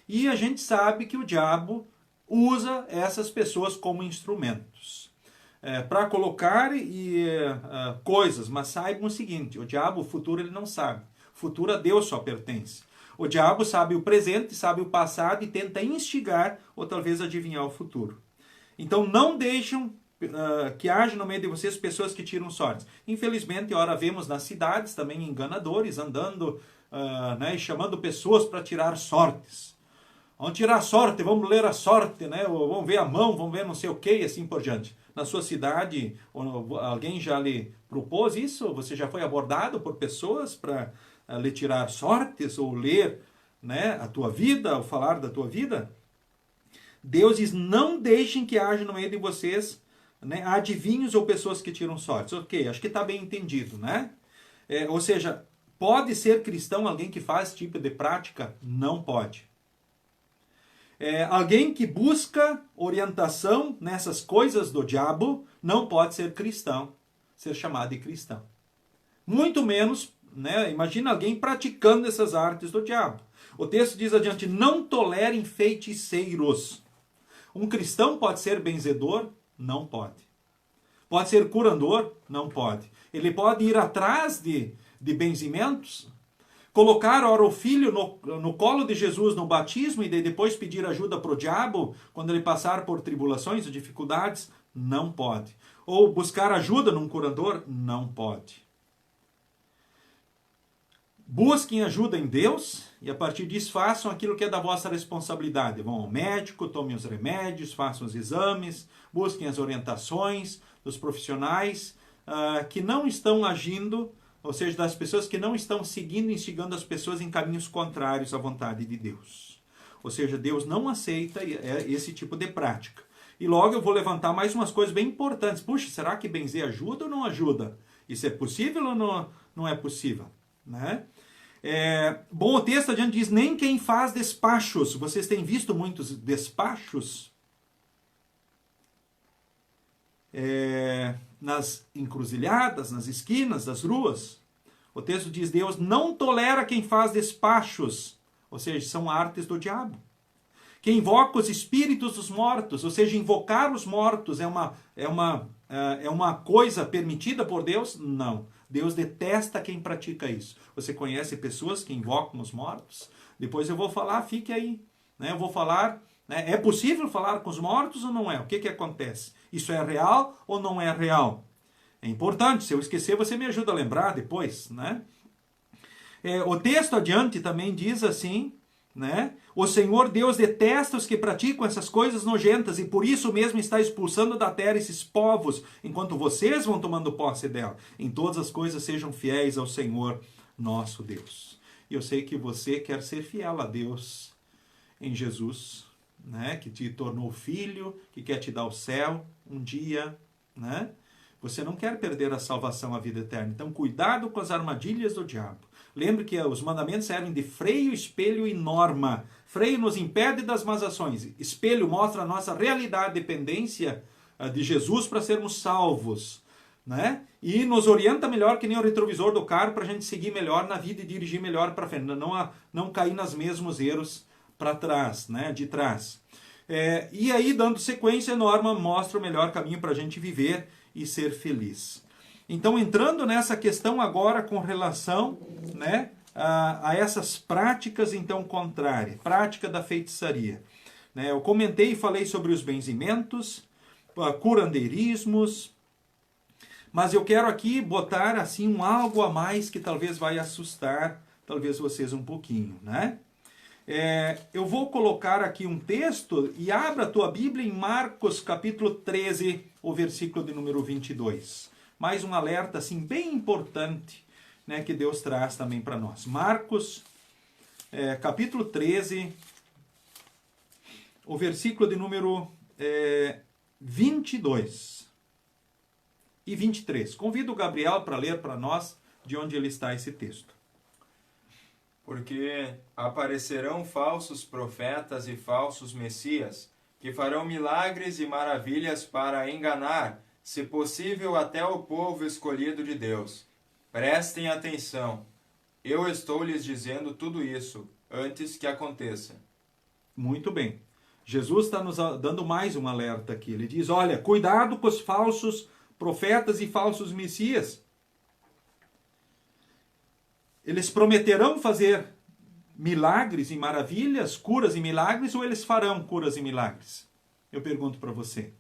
e a gente sabe que o diabo usa essas pessoas como instrumentos para colocar coisas, mas saibam o seguinte, o diabo, o futuro, ele não sabe. O futuro a Deus só pertence. O diabo sabe o presente, sabe o passado e tenta instigar ou talvez adivinhar o futuro. Então não deixam que haja no meio de vocês pessoas que tiram sortes. Infelizmente, ora vemos nas cidades também enganadores andando e chamando pessoas para tirar sortes. Vamos tirar sorte, vamos ler a sorte, né? Ou vamos ver a mão, vamos ver não sei o que e assim por diante. Na sua cidade, alguém já lhe propôs isso? Você já foi abordado por pessoas para lhe tirar sortes ou ler, né, a tua vida, ou falar da tua vida? Deus diz, não deixem que haja no meio de vocês, né, adivinhos ou pessoas que tiram sortes. Ok, acho que está bem entendido, né? Ou seja, pode ser cristão alguém que faz esse tipo de prática? Não pode. Alguém que busca orientação nessas coisas do diabo não pode ser cristão, ser chamado de cristão. Muito menos, né, imagina alguém praticando essas artes do diabo. O texto diz adiante, não tolerem feiticeiros. Um cristão pode ser benzedor? Não pode. Pode ser curador? Não pode. Ele pode ir atrás de benzimentos? Colocar, ora, o filho no colo de Jesus no batismo e depois pedir ajuda para o diabo quando ele passar por tribulações e dificuldades? Não pode. Ou buscar ajuda num curador? Não pode. Busquem ajuda em Deus e a partir disso façam aquilo que é da vossa responsabilidade. Vão ao médico, tomem os remédios, façam os exames, busquem as orientações dos profissionais que não estão agindo, ou seja, das pessoas que não estão seguindo e instigando as pessoas em caminhos contrários à vontade de Deus. Ou seja, Deus não aceita esse tipo de prática. E logo eu vou levantar mais umas coisas bem importantes. Puxa, será que benzer ajuda ou não ajuda? Isso é possível ou não é possível? Né? Bom, o texto adiante diz, nem quem faz despachos. Vocês têm visto muitos despachos? Nas encruzilhadas, nas esquinas das ruas. O texto diz, Deus não tolera quem faz despachos. Ou seja, são artes do diabo. que invoca os espíritos dos mortos, ou seja, invocar os mortos é uma coisa permitida por Deus? Não. Deus detesta quem pratica isso. Você conhece pessoas que invocam os mortos? Depois eu vou falar, fique aí. Né? Eu vou falar, né? É possível falar com os mortos ou não é? O que acontece? Isso é real ou não é real? É importante, se eu esquecer, você me ajuda a lembrar depois, né? O texto adiante também diz assim, né? O Senhor Deus detesta os que praticam essas coisas nojentas e por isso mesmo está expulsando da terra esses povos, enquanto vocês vão tomando posse dela. Em todas as coisas sejam fiéis ao Senhor nosso Deus. E eu sei que você quer ser fiel a Deus em Jesus, né? Que te tornou filho, que quer te dar o céu um dia, né? Você não quer perder a salvação, a vida eterna. Então, cuidado com as armadilhas do diabo. Lembre que os mandamentos servem de freio, espelho e norma. Freio nos impede das más ações. Espelho mostra a nossa realidade, dependência de Jesus para sermos salvos, né? E nos orienta melhor que nem o retrovisor do carro para a gente seguir melhor na vida e dirigir melhor para frente. Não cair nos mesmos erros para trás, né? De trás. E aí, dando sequência, a norma mostra o melhor caminho para a gente viver e ser feliz. Então, entrando nessa questão agora com relação, né, a essas práticas, então, contrárias. Prática da feitiçaria. Né, eu comentei e falei sobre os benzimentos, curandeirismos, mas eu quero aqui botar, assim, um algo a mais que talvez vai assustar, talvez vocês um pouquinho, né? Eu vou colocar aqui um texto e abra a tua Bíblia em Marcos capítulo 13, o versículo de número 22. Mais um alerta assim bem importante, né, que Deus traz também para nós. Marcos capítulo 13, o versículo de número 22 e 23. Convido o Gabriel para ler para nós de onde ele está esse texto. Porque aparecerão falsos profetas e falsos messias, que farão milagres e maravilhas para enganar, se possível, até o povo escolhido de Deus. Prestem atenção. Eu estou lhes dizendo tudo isso, antes que aconteça. Muito bem. Jesus está nos dando mais um alerta aqui. Ele diz, olha, cuidado com os falsos profetas e falsos messias. Eles prometerão fazer milagres e maravilhas, curas e milagres, ou eles farão curas e milagres? Eu pergunto para você.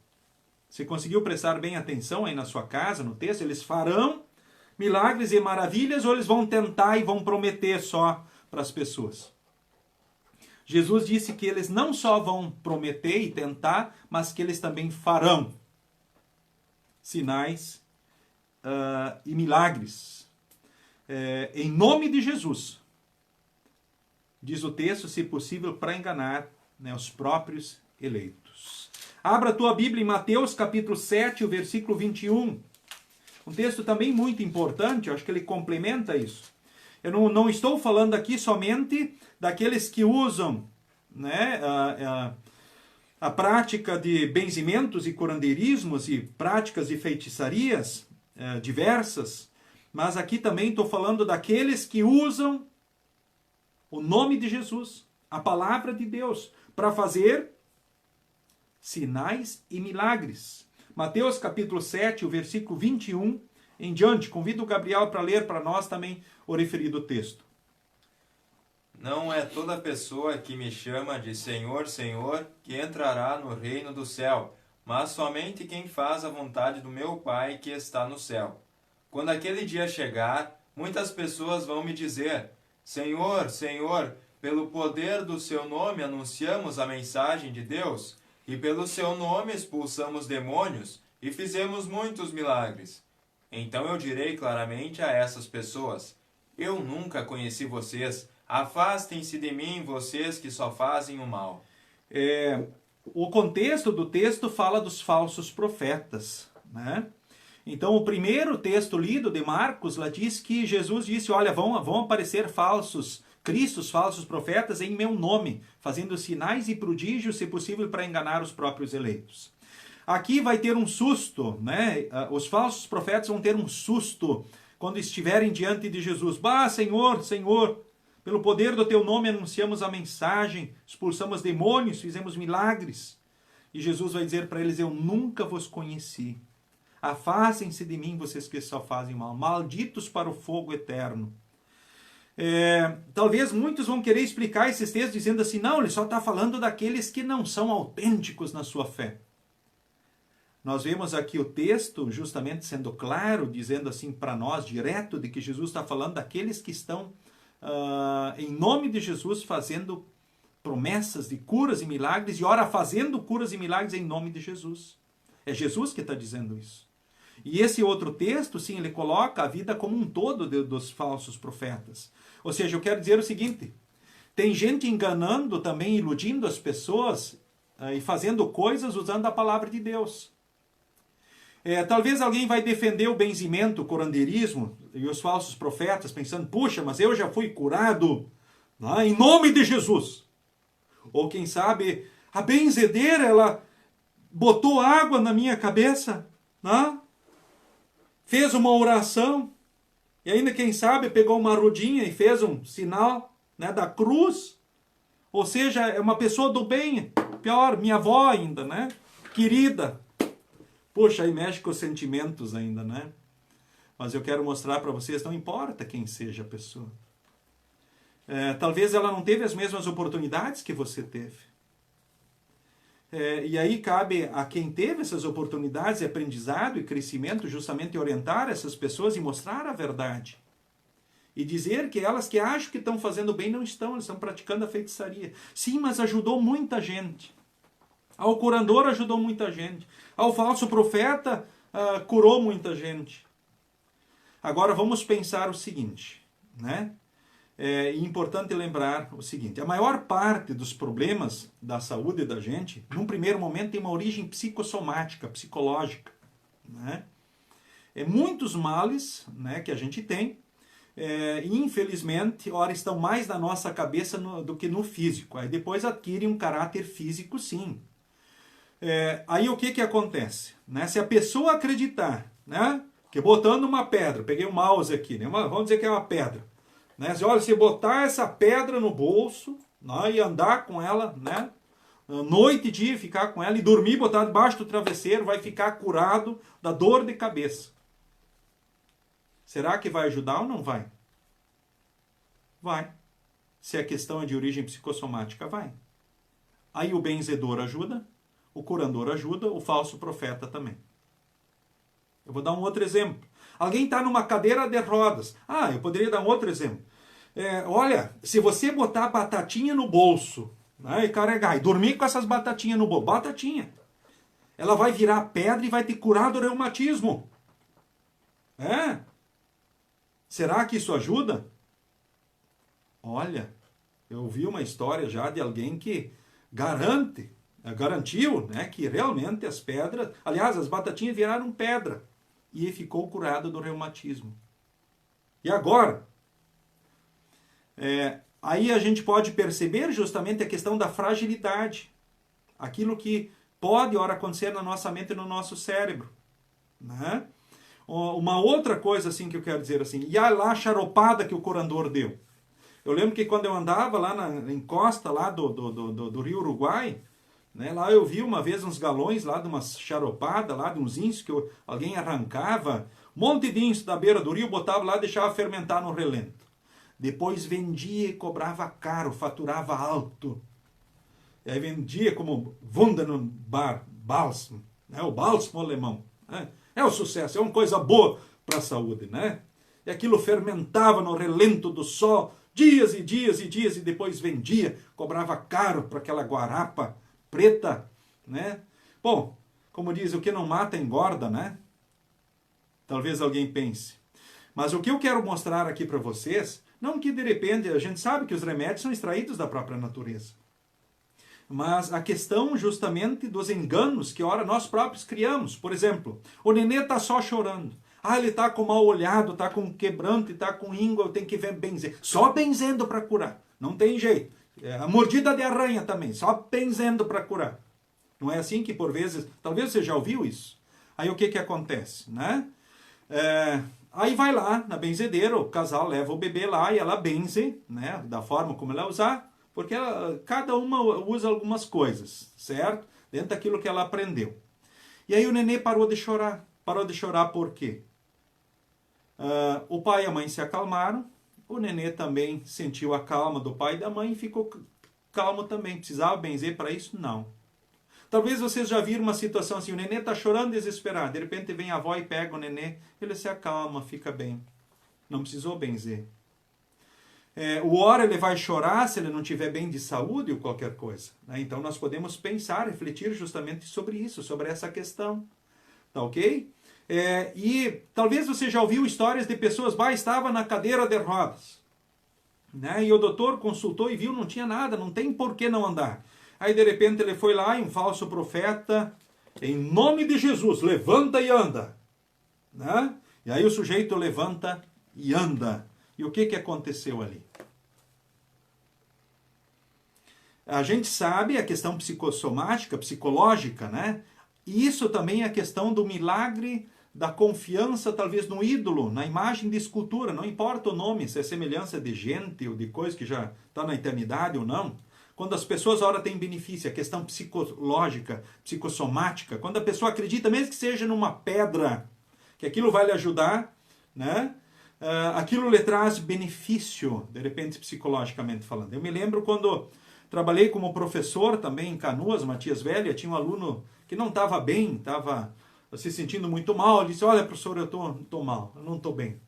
Você conseguiu prestar bem atenção aí na sua casa, no texto? Eles farão milagres e maravilhas, ou eles vão tentar e vão prometer só para as pessoas? Jesus disse que eles não só vão prometer e tentar, mas que eles também farão sinais e milagres. Em nome de Jesus, diz o texto, se possível, para enganar, né, os próprios eleitos. Abra a tua Bíblia em Mateus capítulo 7, o versículo 21. Um texto também muito importante, eu acho que ele complementa isso. Eu não estou falando aqui somente daqueles que usam, né, a prática de benzimentos e curandeirismos e práticas de feitiçarias diversas, mas aqui também estou falando daqueles que usam o nome de Jesus, a palavra de Deus, para fazer sinais e milagres. Mateus capítulo 7, o versículo 21 em diante. Convido o Gabriel para ler para nós também o referido texto. Não é toda pessoa que me chama de Senhor, Senhor, que entrará no reino do céu, mas somente quem faz a vontade do meu Pai que está no céu. Quando aquele dia chegar, muitas pessoas vão me dizer, Senhor, Senhor, pelo poder do seu nome anunciamos a mensagem de Deus, e pelo seu nome expulsamos demônios e fizemos muitos milagres. Então eu direi claramente a essas pessoas, eu nunca conheci vocês, afastem-se de mim, vocês que só fazem o mal. O contexto do texto fala dos falsos profetas, né? Então, o primeiro texto lido de Marcos, lá diz que Jesus disse, olha, vão aparecer falsos cristos, falsos profetas em meu nome, fazendo sinais e prodígios, se possível, para enganar os próprios eleitos. Aqui vai ter um susto, né? Os falsos profetas vão ter um susto quando estiverem diante de Jesus. Bah, Senhor, Senhor, Pelo poder do teu nome anunciamos a mensagem, expulsamos demônios, fizemos milagres. E Jesus vai dizer para eles, eu nunca vos conheci. Afastem-se de mim, vocês que só fazem mal. Malditos para o fogo eterno. Talvez muitos vão querer explicar esses textos dizendo assim, não, ele só está falando daqueles que não são autênticos na sua fé. Nós vemos aqui o texto justamente sendo claro, dizendo assim para nós, direto, de que Jesus está falando daqueles que estão, em nome de Jesus, fazendo promessas de curas e milagres, e ora fazendo curas e milagres em nome de Jesus. É Jesus que está dizendo isso. E esse outro texto, sim, ele coloca a vida como um todo dos falsos profetas. Ou seja, eu quero dizer o seguinte, tem gente enganando também, iludindo as pessoas e fazendo coisas usando a palavra de Deus. Talvez alguém vai defender o benzimento, o curandeirismo e os falsos profetas, pensando, puxa, mas eu já fui curado em nome de Jesus. Ou quem sabe, a benzedeira, ela botou água na minha cabeça, fez uma oração, e ainda quem sabe pegou uma rodinha e fez um sinal da cruz. Ou seja, é uma pessoa do bem, pior, minha avó ainda, querida. Poxa, aí mexe com os sentimentos ainda, Mas eu quero mostrar para vocês, não importa quem seja a pessoa. Talvez ela não teve as mesmas oportunidades que você teve. E aí cabe a quem teve essas oportunidades de aprendizado e crescimento justamente orientar essas pessoas e mostrar a verdade. E dizer que elas que acham que estão fazendo bem não estão, elas estão praticando a feitiçaria. Sim, mas ajudou muita gente. Ao curandor ajudou muita gente. Ao falso profeta curou muita gente. Agora vamos pensar o seguinte, É importante lembrar o seguinte, a maior parte dos problemas da saúde da gente, num primeiro momento, tem uma origem psicossomática, psicológica. Muitos males que a gente tem, infelizmente, ora estão mais na nossa cabeça do que no físico. Aí depois adquire um caráter físico, sim. Aí o que acontece? Se a pessoa acreditar, que botando uma pedra, peguei o mouse aqui, vamos dizer que é uma pedra, olha, se botar essa pedra no bolso e andar com ela, noite e dia, ficar com ela e dormir, botar debaixo do travesseiro, vai ficar curado da dor de cabeça. Será que vai ajudar ou não vai? Vai. Se a questão é de origem psicossomática, vai. Aí o benzedor ajuda, o curandor ajuda, o falso profeta também. Eu vou dar um outro exemplo. Alguém está numa cadeira de rodas. Eu poderia dar um outro exemplo. Olha, se você botar batatinha no bolso, e carregar, e dormir com essas batatinhas no bolso, batatinha, ela vai virar pedra e vai te curar do reumatismo. Será que isso ajuda? Olha, eu vi uma história já de alguém que garantiu, que realmente as pedras, aliás, as batatinhas viraram pedra. E ficou curado do reumatismo. E agora? Aí a gente pode perceber justamente a questão da fragilidade. Aquilo que pode, ora, acontecer na nossa mente e no nosso cérebro. Uma outra coisa assim que eu quero dizer assim, e lá a charopada que o curandor deu. Eu lembro que quando eu andava lá na encosta lá do Rio Uruguai, lá eu vi uma vez uns galões lá de uma charopada, lá de uns insos que alguém arrancava, um monte de inso da beira do rio, botava lá e deixava fermentar no relento. Depois vendia e cobrava caro, faturava alto. E aí vendia como Wunderbar, bálsamo, o bálsamo alemão. É o sucesso, é uma coisa boa para a saúde. E aquilo fermentava no relento do sol, dias e dias e dias, e depois vendia, cobrava caro para aquela guarapa preta, Bom, como diz, o que não mata engorda, Talvez alguém pense. Mas o que eu quero mostrar aqui para vocês, não que de repente, a gente sabe que os remédios são extraídos da própria natureza. Mas a questão justamente dos enganos que ora nós próprios criamos. Por exemplo, o nenê está só chorando. Ele está com mal olhado, está com quebranto, está com íngua, eu tenho que benzer. Só benzendo para curar. Não tem jeito. A mordida de aranha também, só benzendo para curar. Não é assim que por vezes, talvez você já ouviu isso. Aí o que acontece, Aí vai lá na benzedeira, o casal leva o bebê lá e ela benze, né, da forma como ela usar, porque cada uma usa algumas coisas, certo? Dentro daquilo que ela aprendeu. E aí o nenê parou de chorar. Parou de chorar por quê? O pai e a mãe se acalmaram, o nenê também sentiu a calma do pai e da mãe e ficou calmo também. Precisava benzer para isso? Não. Talvez vocês já viram uma situação assim, o nenê está chorando desesperado, de repente vem a avó e pega o nenê, ele se acalma, fica bem. Não precisou benzer. O hora ele vai chorar se ele não estiver bem de saúde ou qualquer coisa. Né? Então nós podemos pensar, refletir justamente sobre isso, sobre essa questão. Tá ok? E talvez você já ouviu histórias de pessoas, estava na cadeira de rodas. Né? E o doutor consultou e viu, não tinha nada, não tem por que não andar. Aí de repente ele foi lá e um falso profeta, em nome de Jesus, levanta e anda. Né? E aí o sujeito levanta e anda. E o que aconteceu ali? A gente sabe a questão psicossomática, psicológica, né? E isso também é a questão do milagre da confiança, talvez, no ídolo, na imagem de escultura. Não importa o nome, se é semelhança de gente ou de coisa que já está na eternidade ou não. Quando as pessoas, ora, têm benefício, a questão psicológica, psicossomática, quando a pessoa acredita, mesmo que seja numa pedra, que aquilo vai lhe ajudar, né? Aquilo lhe traz benefício, de repente, psicologicamente falando. Eu me lembro quando trabalhei como professor também em Canoas, Matias Velha, tinha um aluno que não estava bem, estava se sentindo muito mal. Ele disse, olha, professor, eu estou mal, eu não estou bem.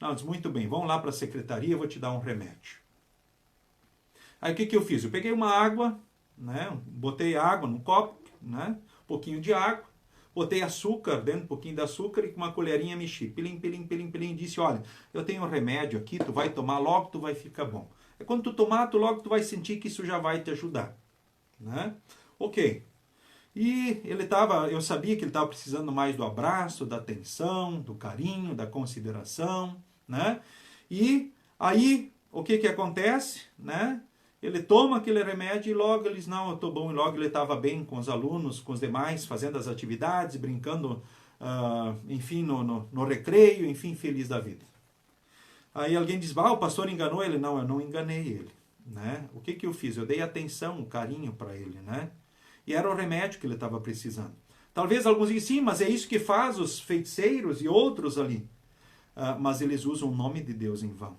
Não, disse, muito bem, vamos lá para a secretaria, eu vou te dar um remédio. Aí o que eu fiz? Eu peguei uma água, né, botei água no copo, né, um pouquinho de água, botei açúcar dentro, um pouquinho de açúcar e com uma colherinha mexi. Pilim, pilim, pilim, pilim. Disse, olha, eu tenho um remédio aqui, tu vai tomar, logo tu vai ficar bom. Quando tu tomar, logo tu vai sentir que isso já vai te ajudar. Né? Ok. E eu sabia que ele estava precisando mais do abraço, da atenção, do carinho, da consideração. Né? E aí, o que acontece? Né? Ele toma aquele remédio e logo ele diz, não, eu estou bom. E logo ele estava bem com os alunos, com os demais, fazendo as atividades, brincando, enfim, no recreio, enfim, feliz da vida. Aí alguém diz, o pastor enganou ele. Não, eu não enganei ele. Né? O que eu fiz? Eu dei atenção, carinho para ele. Né? E era o remédio que ele estava precisando. Talvez alguns digam, sim, mas é isso que faz os feiticeiros e outros ali. Mas eles usam o nome de Deus em vão.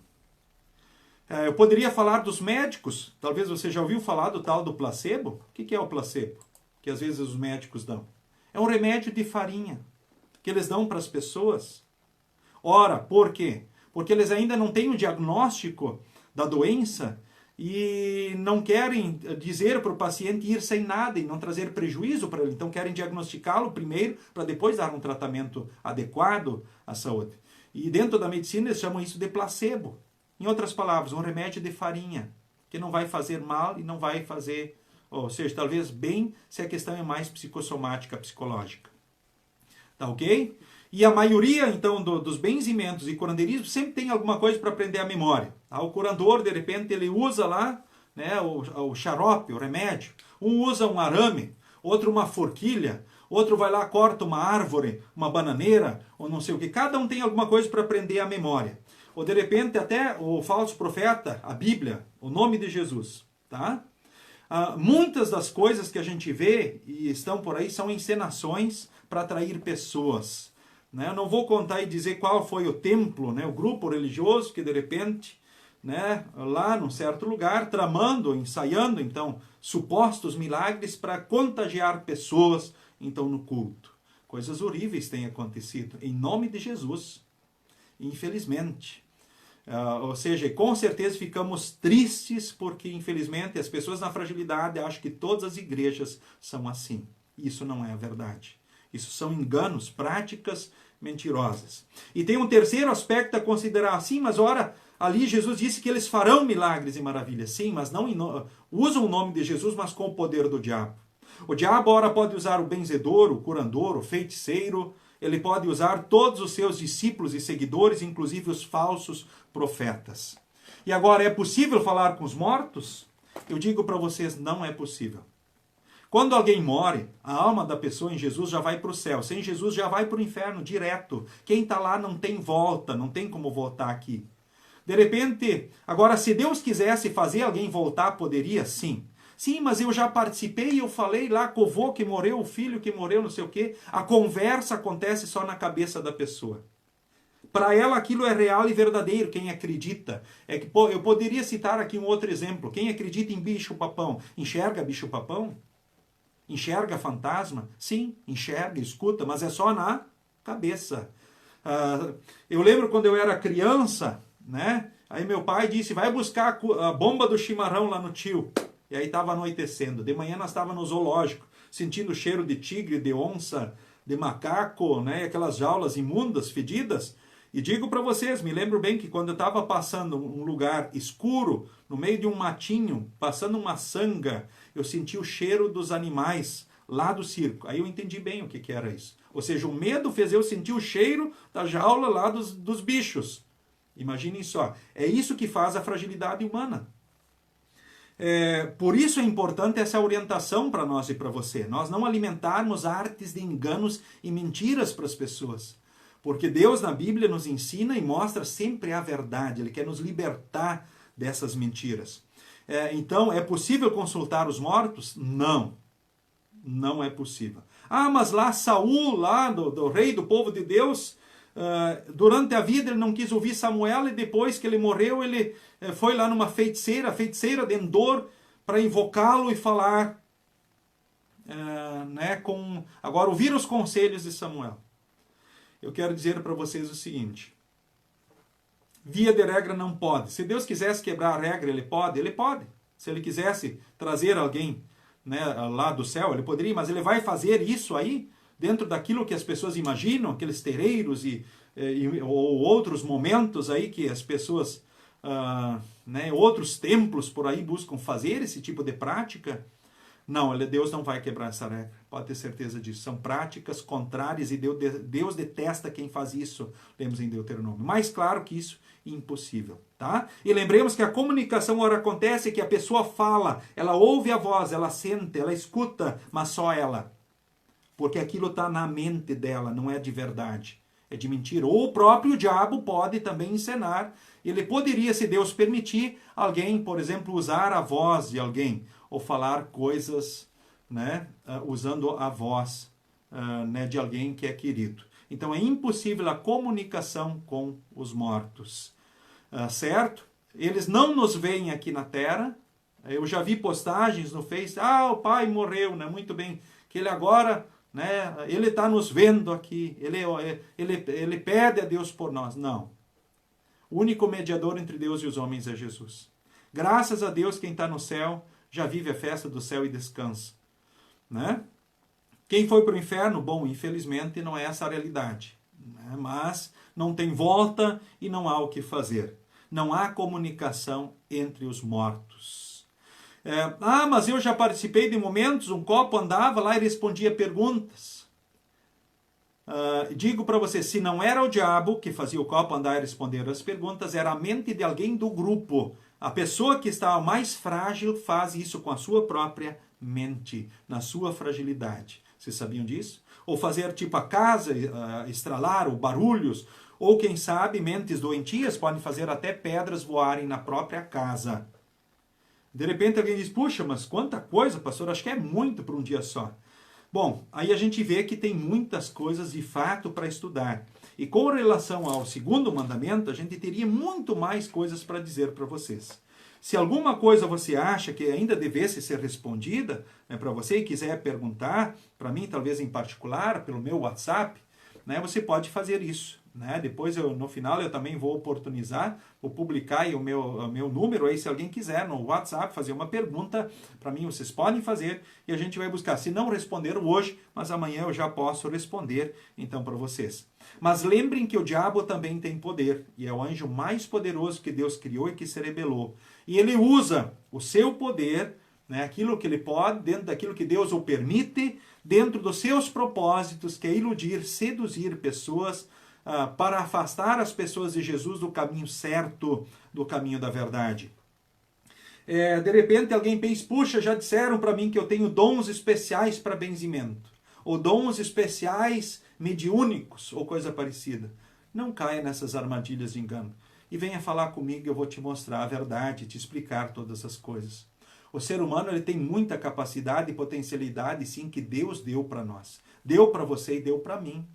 Eu poderia falar dos médicos. Talvez você já ouviu falar do tal do placebo. O que é o placebo? Que às vezes os médicos dão. É um remédio de farinha que eles dão para as pessoas. Ora, por quê? Porque eles ainda não têm o diagnóstico da doença e não querem dizer para o paciente ir sem nada e não trazer prejuízo para ele. Então querem diagnosticá-lo primeiro para depois dar um tratamento adequado à saúde. E dentro da medicina eles chamam isso de placebo. Em outras palavras, um remédio de farinha, que não vai fazer mal e não vai fazer, ou seja, talvez bem, se a questão é mais psicossomática, psicológica. Tá ok? E a maioria, então, dos benzimentos e curandeirismo sempre tem alguma coisa para prender a memória. Tá? O curandor, de repente, ele usa lá, né, o xarope, o remédio. Um usa um arame, outro uma forquilha, outro vai lá, corta uma árvore, uma bananeira, ou não sei o que. Cada um tem alguma coisa para prender a memória. Ou de repente até o falso profeta, a Bíblia, o nome de Jesus. Tá? Muitas das coisas que a gente vê e estão por aí são encenações para atrair pessoas. Né? Eu não vou contar e dizer qual foi o templo, né, o grupo religioso que de repente, né, lá num certo lugar, tramando, ensaiando então supostos milagres para contagiar pessoas então no culto. Coisas horríveis têm acontecido em nome de Jesus. Infelizmente. Ou seja, com certeza ficamos tristes porque, infelizmente, as pessoas na fragilidade acham que todas as igrejas são assim. Isso não é a verdade. Isso são enganos, práticas mentirosas. E tem um terceiro aspecto a considerar. Sim, mas ora, ali Jesus disse que eles farão milagres e maravilhas. Sim, mas não usam o nome de Jesus, mas com o poder do diabo. O diabo, ora, pode usar o benzedor, o curandor, o feiticeiro. Ele pode usar todos os seus discípulos e seguidores, inclusive os falsos profetas. E agora, é possível falar com os mortos? Eu digo para vocês, não é possível. Quando alguém morre, a alma da pessoa em Jesus já vai para o céu. Sem Jesus já vai para o inferno direto. Quem está lá não tem volta, não tem como voltar aqui. De repente, agora se Deus quisesse fazer alguém voltar, poderia? Sim. Sim, mas eu já participei, eu falei lá com o vô que morreu, o filho que morreu, não sei o quê. A conversa acontece só na cabeça da pessoa. Para ela aquilo é real e verdadeiro, quem acredita. Eu poderia citar aqui um outro exemplo. Quem acredita em bicho-papão, enxerga bicho-papão? Enxerga fantasma? Sim, enxerga, escuta, mas é só na cabeça. Eu lembro quando eu era criança, né? Aí meu pai disse, vai buscar a bomba do chimarrão lá no tio. E aí estava anoitecendo. De manhã nós estávamos no zoológico, sentindo o cheiro de tigre, de onça, de macaco, né? Aquelas jaulas imundas, fedidas. E digo para vocês, me lembro bem que quando eu estava passando um lugar escuro, no meio de um matinho, passando uma sanga, eu senti o cheiro dos animais lá do circo. Aí eu entendi bem o que era isso. Ou seja, o medo fez eu sentir o cheiro da jaula lá dos bichos. Imaginem só. É isso que faz a fragilidade humana. Por isso é importante essa orientação para nós e para você. Nós não alimentarmos artes de enganos e mentiras para as pessoas. Porque Deus na Bíblia nos ensina e mostra sempre a verdade. Ele quer nos libertar dessas mentiras. Então, é possível consultar os mortos? Não. Não é possível. Mas lá Saul, lá do rei do povo de Deus, durante a vida ele não quis ouvir Samuel e depois que ele morreu, ele foi lá numa feiticeira, a feiticeira de Endor, para invocá-lo e falar, agora ouvir os conselhos de Samuel. Eu quero dizer para vocês o seguinte, via de regra não pode. Se Deus quisesse quebrar a regra, ele pode? Ele pode. Se ele quisesse trazer alguém, né, lá do céu, ele poderia, mas ele vai fazer isso aí, dentro daquilo que as pessoas imaginam, aqueles terreiros ou outros momentos aí que as pessoas, outros templos por aí buscam fazer esse tipo de prática. Não, Deus não vai quebrar essa regra, pode ter certeza disso. São práticas contrárias e Deus detesta quem faz isso, lemos em Deuteronômio. Mais claro que isso, impossível. Tá? E lembremos que a comunicação ora acontece que a pessoa fala, ela ouve a voz, ela sente, ela escuta, mas só ela. Porque aquilo está na mente dela, não é de verdade, é de mentira. Ou o próprio diabo pode também encenar. Ele poderia, se Deus permitir, alguém, por exemplo, usar a voz de alguém, ou falar coisas, né, usando a voz de alguém que é querido. Então é impossível a comunicação com os mortos. Certo? Eles não nos veem aqui na Terra. Eu já vi postagens no Face, o pai morreu, né? Muito bem, que ele agora, né, ele está nos vendo aqui, ele pede a Deus por nós. Não. O único mediador entre Deus e os homens é Jesus. Graças a Deus, quem está no céu já vive a festa do céu e descansa. Né? Quem foi para o inferno, bom, infelizmente não é essa a realidade. Né? Mas não tem volta e não há o que fazer. Não há comunicação entre os mortos. Mas eu já participei de momentos, um copo andava lá e respondia perguntas. Digo para você, se não era o diabo que fazia o copo andar e responder as perguntas, era a mente de alguém do grupo. A pessoa que está mais frágil faz isso com a sua própria mente, na sua fragilidade. Vocês sabiam disso? Ou fazer tipo a casa estralar, ou barulhos, ou quem sabe, mentes doentias podem fazer até pedras voarem na própria casa. De repente alguém diz, puxa, mas quanta coisa, pastor, acho que é muito para um dia só. Bom, aí a gente vê que tem muitas coisas de fato para estudar. E com relação ao segundo mandamento, a gente teria muito mais coisas para dizer para vocês. Se alguma coisa você acha que ainda devesse ser respondida, né, para você e quiser perguntar, para mim talvez em particular, pelo meu WhatsApp, né, você pode fazer isso. Né? Depois, no final, eu também vou oportunizar, vou publicar aí o meu número, aí se alguém quiser no WhatsApp fazer uma pergunta, para mim vocês podem fazer e a gente vai buscar. Se não responderam hoje, mas amanhã eu já posso responder então para vocês. Mas lembrem que o diabo também tem poder e é o anjo mais poderoso que Deus criou e que se rebelou. E ele usa o seu poder, né, aquilo que ele pode, dentro daquilo que Deus o permite, dentro dos seus propósitos, que é iludir, seduzir pessoas, para afastar as pessoas de Jesus do caminho certo, do caminho da verdade. De repente alguém pensa, puxa, já disseram para mim que eu tenho dons especiais para benzimento, ou dons especiais mediúnicos, ou coisa parecida. Não caia nessas armadilhas de engano. E venha falar comigo, eu vou te mostrar a verdade, te explicar todas essas coisas. O ser humano ele tem muita capacidade e potencialidade, sim, que Deus deu para nós. Deu para você e deu para mim.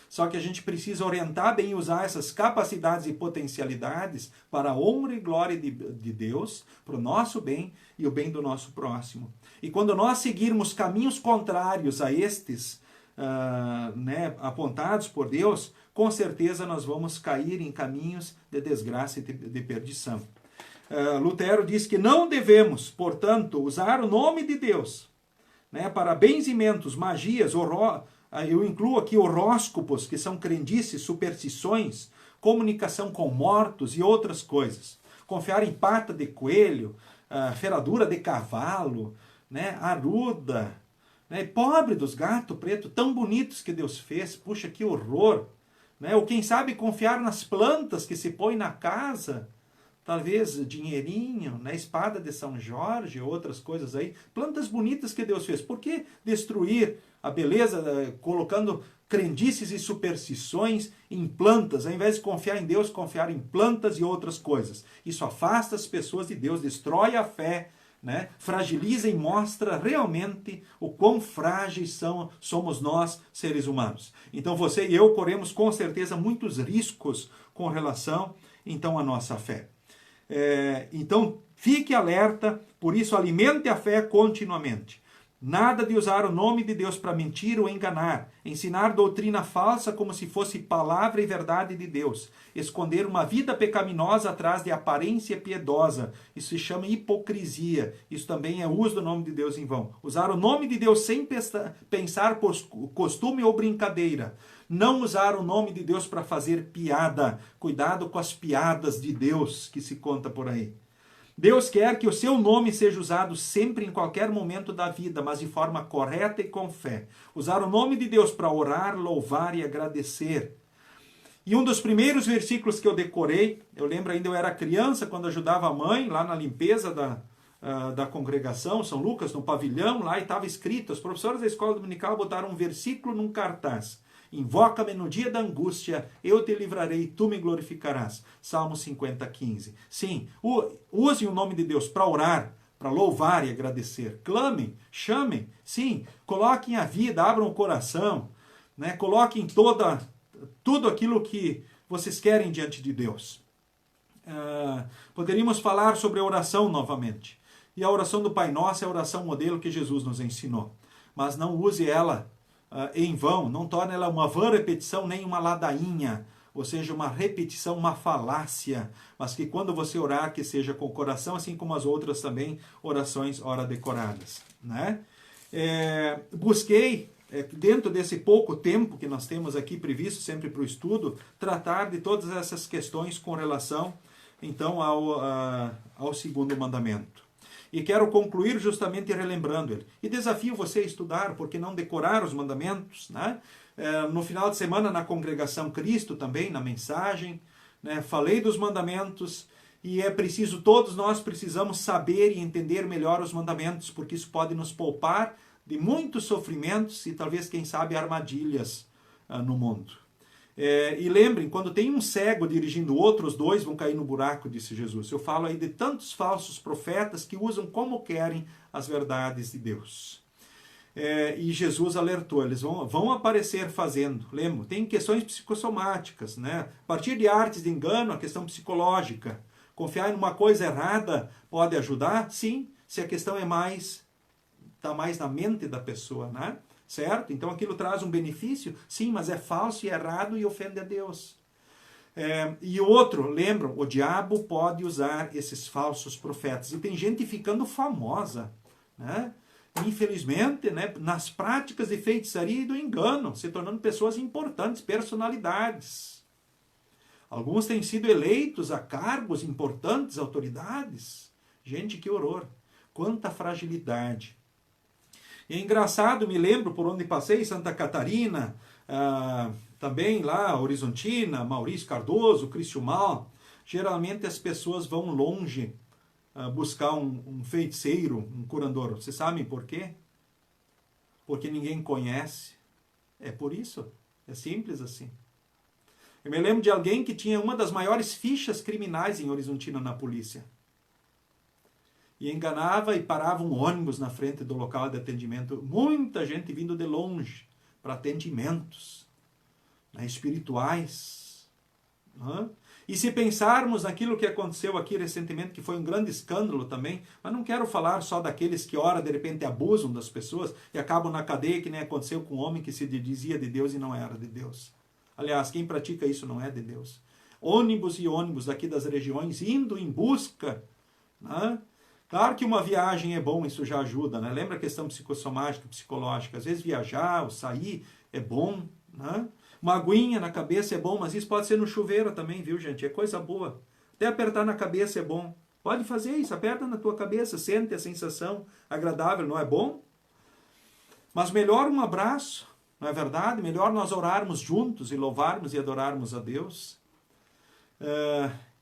Só que a gente precisa orientar bem e usar essas capacidades e potencialidades para a honra e glória de Deus, para o nosso bem e o bem do nosso próximo. E quando nós seguirmos caminhos contrários a estes, apontados por Deus, com certeza nós vamos cair em caminhos de desgraça e de perdição. Lutero diz que não devemos, portanto, usar o nome de Deus, para benzimentos, magias, eu incluo aqui horóscopos, que são crendices, superstições, comunicação com mortos e outras coisas. Confiar em pata de coelho, ferradura de cavalo, aruda, pobre dos gatos pretos, tão bonitos que Deus fez, puxa, que horror. Ou quem sabe confiar nas plantas que se põe na casa, talvez dinheirinho, espada de São Jorge, outras coisas aí, plantas bonitas que Deus fez. Por que destruir a beleza colocando crendices e superstições em plantas, ao invés de confiar em Deus, confiar em plantas e outras coisas? Isso afasta as pessoas de Deus, destrói a fé, fragiliza e mostra realmente o quão frágeis somos nós, seres humanos. Então você e eu corremos com certeza muitos riscos com relação então à nossa fé. Então fique alerta, por isso alimente a fé continuamente. Nada de usar o nome de Deus para mentir ou enganar, ensinar doutrina falsa como se fosse palavra e verdade de Deus, esconder uma vida pecaminosa atrás de aparência piedosa. Isso se chama hipocrisia. Isso também é uso do nome de Deus em vão. Usar o nome de Deus sem pensar por costume ou brincadeira. Não usar o nome de Deus para fazer piada. Cuidado com as piadas de Deus que se conta por aí. Deus quer que o seu nome seja usado sempre em qualquer momento da vida, mas de forma correta e com fé. Usar o nome de Deus para orar, louvar e agradecer. E um dos primeiros versículos que eu decorei, eu lembro ainda eu era criança, quando ajudava a mãe lá na limpeza da congregação, São Lucas, no pavilhão, lá e estava escrito, os professores da escola dominical botaram um versículo num cartaz. Invoca-me no dia da angústia, eu te livrarei, tu me glorificarás. Salmo 50, 15. Sim, use o nome de Deus para orar, para louvar e agradecer. Clamem, chamem, sim, coloquem a vida, abram o coração, coloquem tudo aquilo que vocês querem diante de Deus. Poderíamos falar sobre a oração novamente. E a oração do Pai Nosso é a oração modelo que Jesus nos ensinou. Mas não use ela em vão, não torne ela uma vã repetição, nem uma ladainha, ou seja, uma repetição, uma falácia, mas que quando você orar, que seja com o coração, assim como as outras também, orações ora decoradas. Busquei, dentro desse pouco tempo que nós temos aqui previsto, sempre para o estudo, tratar de todas essas questões com relação, então, ao segundo mandamento. E quero concluir justamente relembrando ele. E desafio você a estudar, porque não decorar os mandamentos. No final de semana, na Congregação Cristo também, na mensagem, falei dos mandamentos. E é preciso, todos nós precisamos saber e entender melhor os mandamentos, porque isso pode nos poupar de muitos sofrimentos e talvez, quem sabe, armadilhas no mundo. E lembrem, quando tem um cego dirigindo outro, os dois vão cair no buraco, disse Jesus. Eu falo aí de tantos falsos profetas que usam como querem as verdades de Deus. E Jesus alertou, eles vão aparecer fazendo. Lembra, tem questões psicossomáticas, a partir de artes de engano, a questão psicológica. Confiar em uma coisa errada pode ajudar? Sim, se a questão está mais na mente da pessoa, certo? Então aquilo traz um benefício? Sim, mas é falso e errado e ofende a Deus. E outro, lembram, o diabo pode usar esses falsos profetas. E tem gente ficando famosa, infelizmente, nas práticas de feitiçaria e do engano, se tornando pessoas importantes, personalidades. Alguns têm sido eleitos a cargos importantes, autoridades. Gente, que horror! Quanta fragilidade! E é engraçado, me lembro por onde passei, Santa Catarina, também lá, Horizontina, Maurício Cardoso, Cristiumal. Geralmente as pessoas vão longe buscar um feiticeiro, um curandor. Vocês sabem por quê? Porque ninguém conhece. É por isso. É simples assim. Eu me lembro de alguém que tinha uma das maiores fichas criminais em Horizontina na polícia. E enganava e parava um ônibus na frente do local de atendimento. Muita gente vindo de longe para atendimentos, né, espirituais. Né? E se pensarmos naquilo que aconteceu aqui recentemente, que foi um grande escândalo também, mas não quero falar só daqueles que ora de repente abusam das pessoas e acabam na cadeia, que nem aconteceu com um homem que se dizia de Deus e não era de Deus. Aliás, quem pratica isso não é de Deus. Ônibus e ônibus daqui das regiões indo em busca. Né? Claro que uma viagem é bom, isso já ajuda. Né? Lembra a questão psicossomática, psicológica? Às vezes viajar ou sair é bom. Né? Uma aguinha na cabeça é bom, mas isso pode ser no chuveiro também, viu, gente? É coisa boa. Até apertar na cabeça é bom. Pode fazer isso, aperta na tua cabeça, sente a sensação agradável, não é bom? Mas melhor um abraço, não é verdade? Melhor nós orarmos juntos e louvarmos e adorarmos a Deus.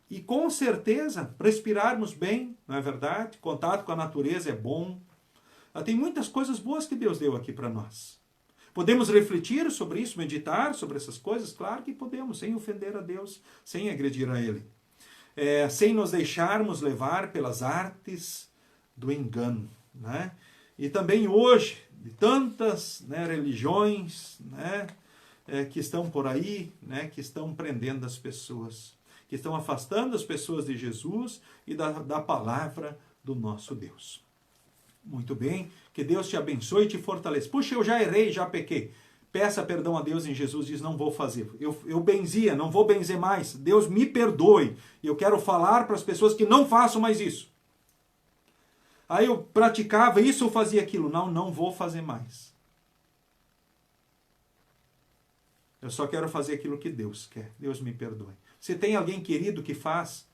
E com certeza, respirarmos bem, não é verdade? Contato com a natureza é bom. Tem muitas coisas boas que Deus deu aqui para nós. Podemos refletir sobre isso, meditar sobre essas coisas? Claro que podemos, sem ofender a Deus, sem agredir a Ele. Sem nos deixarmos levar pelas artes do engano. Né? E também hoje, de tantas, né, religiões, né, que estão por aí, né, que estão prendendo as pessoas, que estão afastando as pessoas de Jesus e da palavra do nosso Deus. Muito bem, que Deus te abençoe e te fortaleça. Puxa, eu já errei, já pequei. Peça perdão a Deus em Jesus, diz, não vou fazer. Eu benzia, não vou benzer mais. Deus me perdoe. E eu quero falar para as pessoas que não façam mais isso. Aí eu praticava isso ou fazia aquilo. Não vou fazer mais. Eu só quero fazer aquilo que Deus quer. Deus me perdoe. Se tem alguém querido que faz,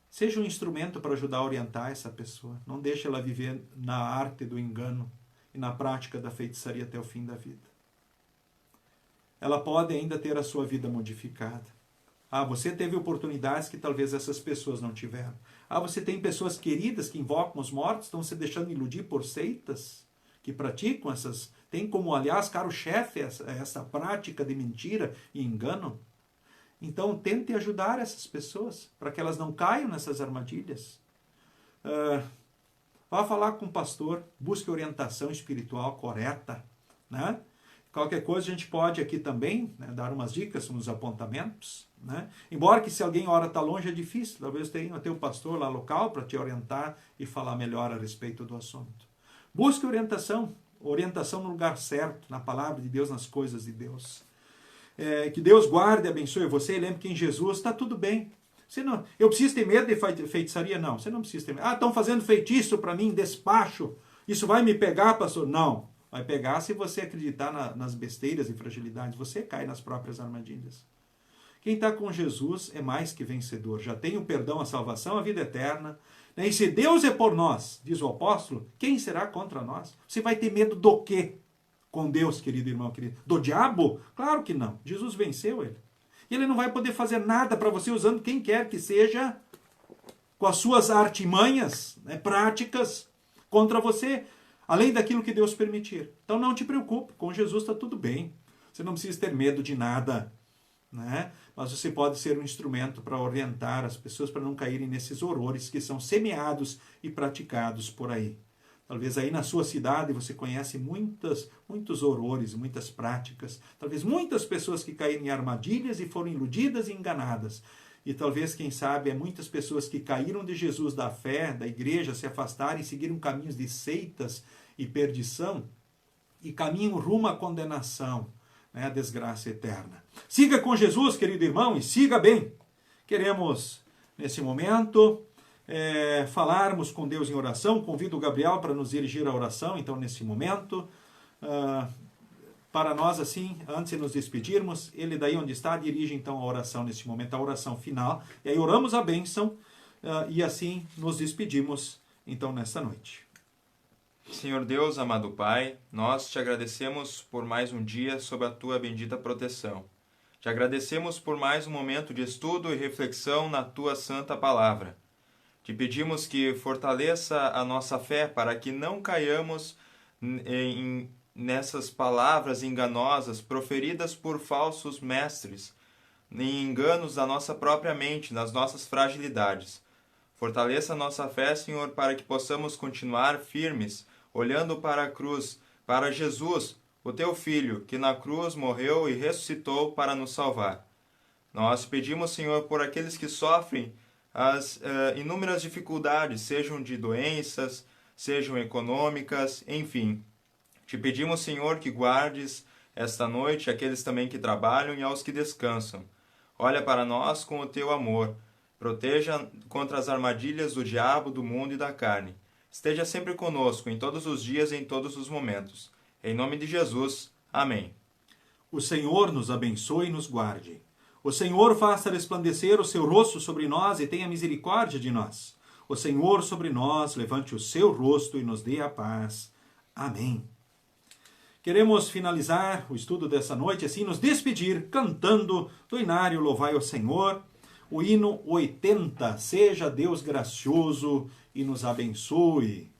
seja um instrumento para ajudar a orientar essa pessoa. Não deixe ela viver na arte do engano e na prática da feitiçaria até o fim da vida. Ela pode ainda ter a sua vida modificada. Você teve oportunidades que talvez essas pessoas não tiveram. Você tem pessoas queridas que invocam os mortos, estão se deixando iludir por seitas que praticam essas... Tem como, aliás, caro-chefe essa prática de mentira e engano. Então, tente ajudar essas pessoas para que elas não caiam nessas armadilhas. Vá falar com o pastor, busque orientação espiritual correta. Né? Qualquer coisa a gente pode aqui também, né, dar umas dicas, uns apontamentos. Né? Embora que se alguém ora está longe é difícil, talvez tenha o pastor lá local para te orientar e falar melhor a respeito do assunto. Busque orientação no lugar certo, na palavra de Deus, nas coisas de Deus. Que Deus guarde e abençoe você. E lembre que em Jesus está tudo bem. Eu preciso ter medo de feitiçaria? Não, você não precisa ter medo. Estão fazendo feitiço para mim, despacho. Isso vai me pegar, pastor? Não. Vai pegar se você acreditar nas besteiras e fragilidades. Você cai nas próprias armadilhas. Quem está com Jesus é mais que vencedor. Já tem o perdão, a salvação, a vida eterna. E se Deus é por nós, diz o apóstolo, quem será contra nós? Você vai ter medo do quê? Com Deus, querido irmão, querido. Do diabo? Claro que não. Jesus venceu ele. E ele não vai poder fazer nada para você usando quem quer que seja, com as suas artimanhas, né, práticas, contra você, além daquilo que Deus permitir. Então não te preocupe, com Jesus está tudo bem. Você não precisa ter medo de nada. Né? Mas você pode ser um instrumento para orientar as pessoas para não caírem nesses horrores que são semeados e praticados por aí. Talvez aí na sua cidade você conhece muitos horrores, muitas práticas. Talvez muitas pessoas que caíram em armadilhas e foram iludidas e enganadas. E talvez, quem sabe, muitas pessoas que caíram de Jesus, da fé, da igreja, se afastaram e seguiram caminhos de seitas e perdição e caminham rumo à condenação, né, a desgraça eterna. Siga com Jesus, querido irmão, e siga bem. Queremos, nesse momento, falarmos com Deus em oração. Convido o Gabriel para nos dirigir a oração, então, nesse momento. Para nós, assim, antes de nos despedirmos, ele daí onde está, dirige então a oração nesse momento, a oração final. E aí oramos a bênção e assim nos despedimos, então, nesta noite. Senhor Deus, amado Pai, nós te agradecemos por mais um dia sob a tua bendita proteção. Te agradecemos por mais um momento de estudo e reflexão na tua santa palavra. Te pedimos que fortaleça a nossa fé para que não caiamos nessas palavras enganosas proferidas por falsos mestres, em enganos da nossa própria mente, nas nossas fragilidades. Fortaleça a nossa fé, Senhor, para que possamos continuar firmes, olhando para a cruz, para Jesus, o Teu Filho, que na cruz morreu e ressuscitou para nos salvar. Nós pedimos, Senhor, por aqueles que sofrem as inúmeras dificuldades, sejam de doenças, sejam econômicas, enfim. Te pedimos, Senhor, que guardes esta noite aqueles também que trabalham e aos que descansam. Olha para nós com o Teu amor. Proteja contra as armadilhas do diabo, do mundo e da carne. Esteja sempre conosco, em todos os dias e em todos os momentos. Em nome de Jesus. Amém. O Senhor nos abençoe e nos guarde. O Senhor faça resplandecer o seu rosto sobre nós e tenha misericórdia de nós. O Senhor sobre nós levante o seu rosto e nos dê a paz. Amém. Queremos finalizar o estudo dessa noite, assim nos despedir, cantando do Inário Louvai ao Senhor, o hino 80, Seja Deus gracioso e nos abençoe.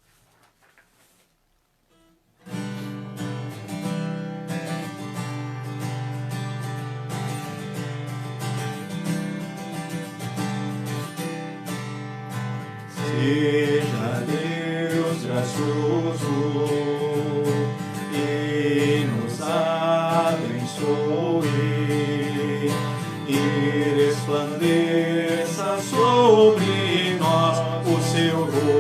Seja Deus gracioso e nos abençoe e resplandeça sobre nós o seu rosto,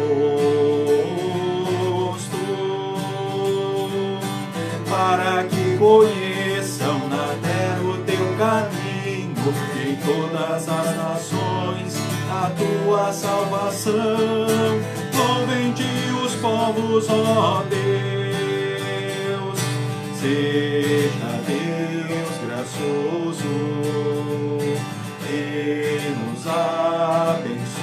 para que conheçam na terra o teu caminho em todas as nações a tua salvação. Louvem-te os povos, ó Deus, seja Deus gracioso e nos abençoe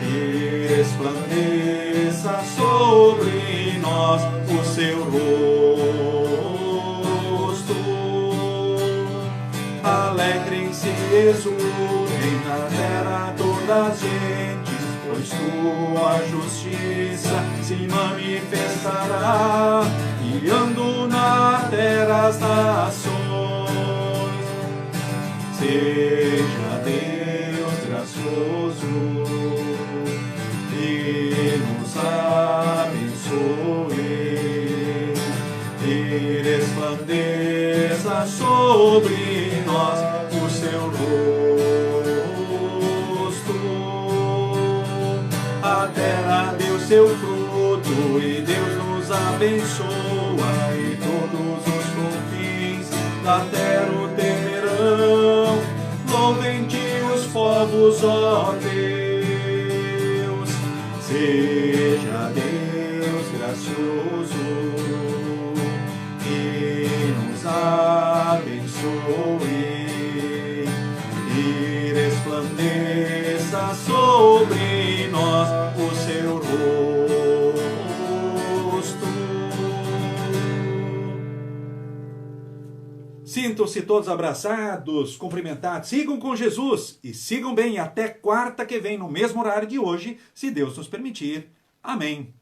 e resplandeça sobre nós o seu rosto. Alegrem-se e exultem na terra todas as gentes, pois tua justiça se manifestará, guiando na terra as nações. Seja Deus gracioso e nos abençoe e resplandeça sobre nós o seu rosto. A terra deu seu fruto e Deus nos abençoa, e todos os confins da terra o temerão. Louvem-te os povos, ó Deus, seja Deus gracioso e nos abençoe e resplandeça sobre nós o seu rosto. Sintam-se todos abraçados, cumprimentados, sigam com Jesus e sigam bem até quarta que vem, no mesmo horário de hoje, se Deus nos permitir. Amém.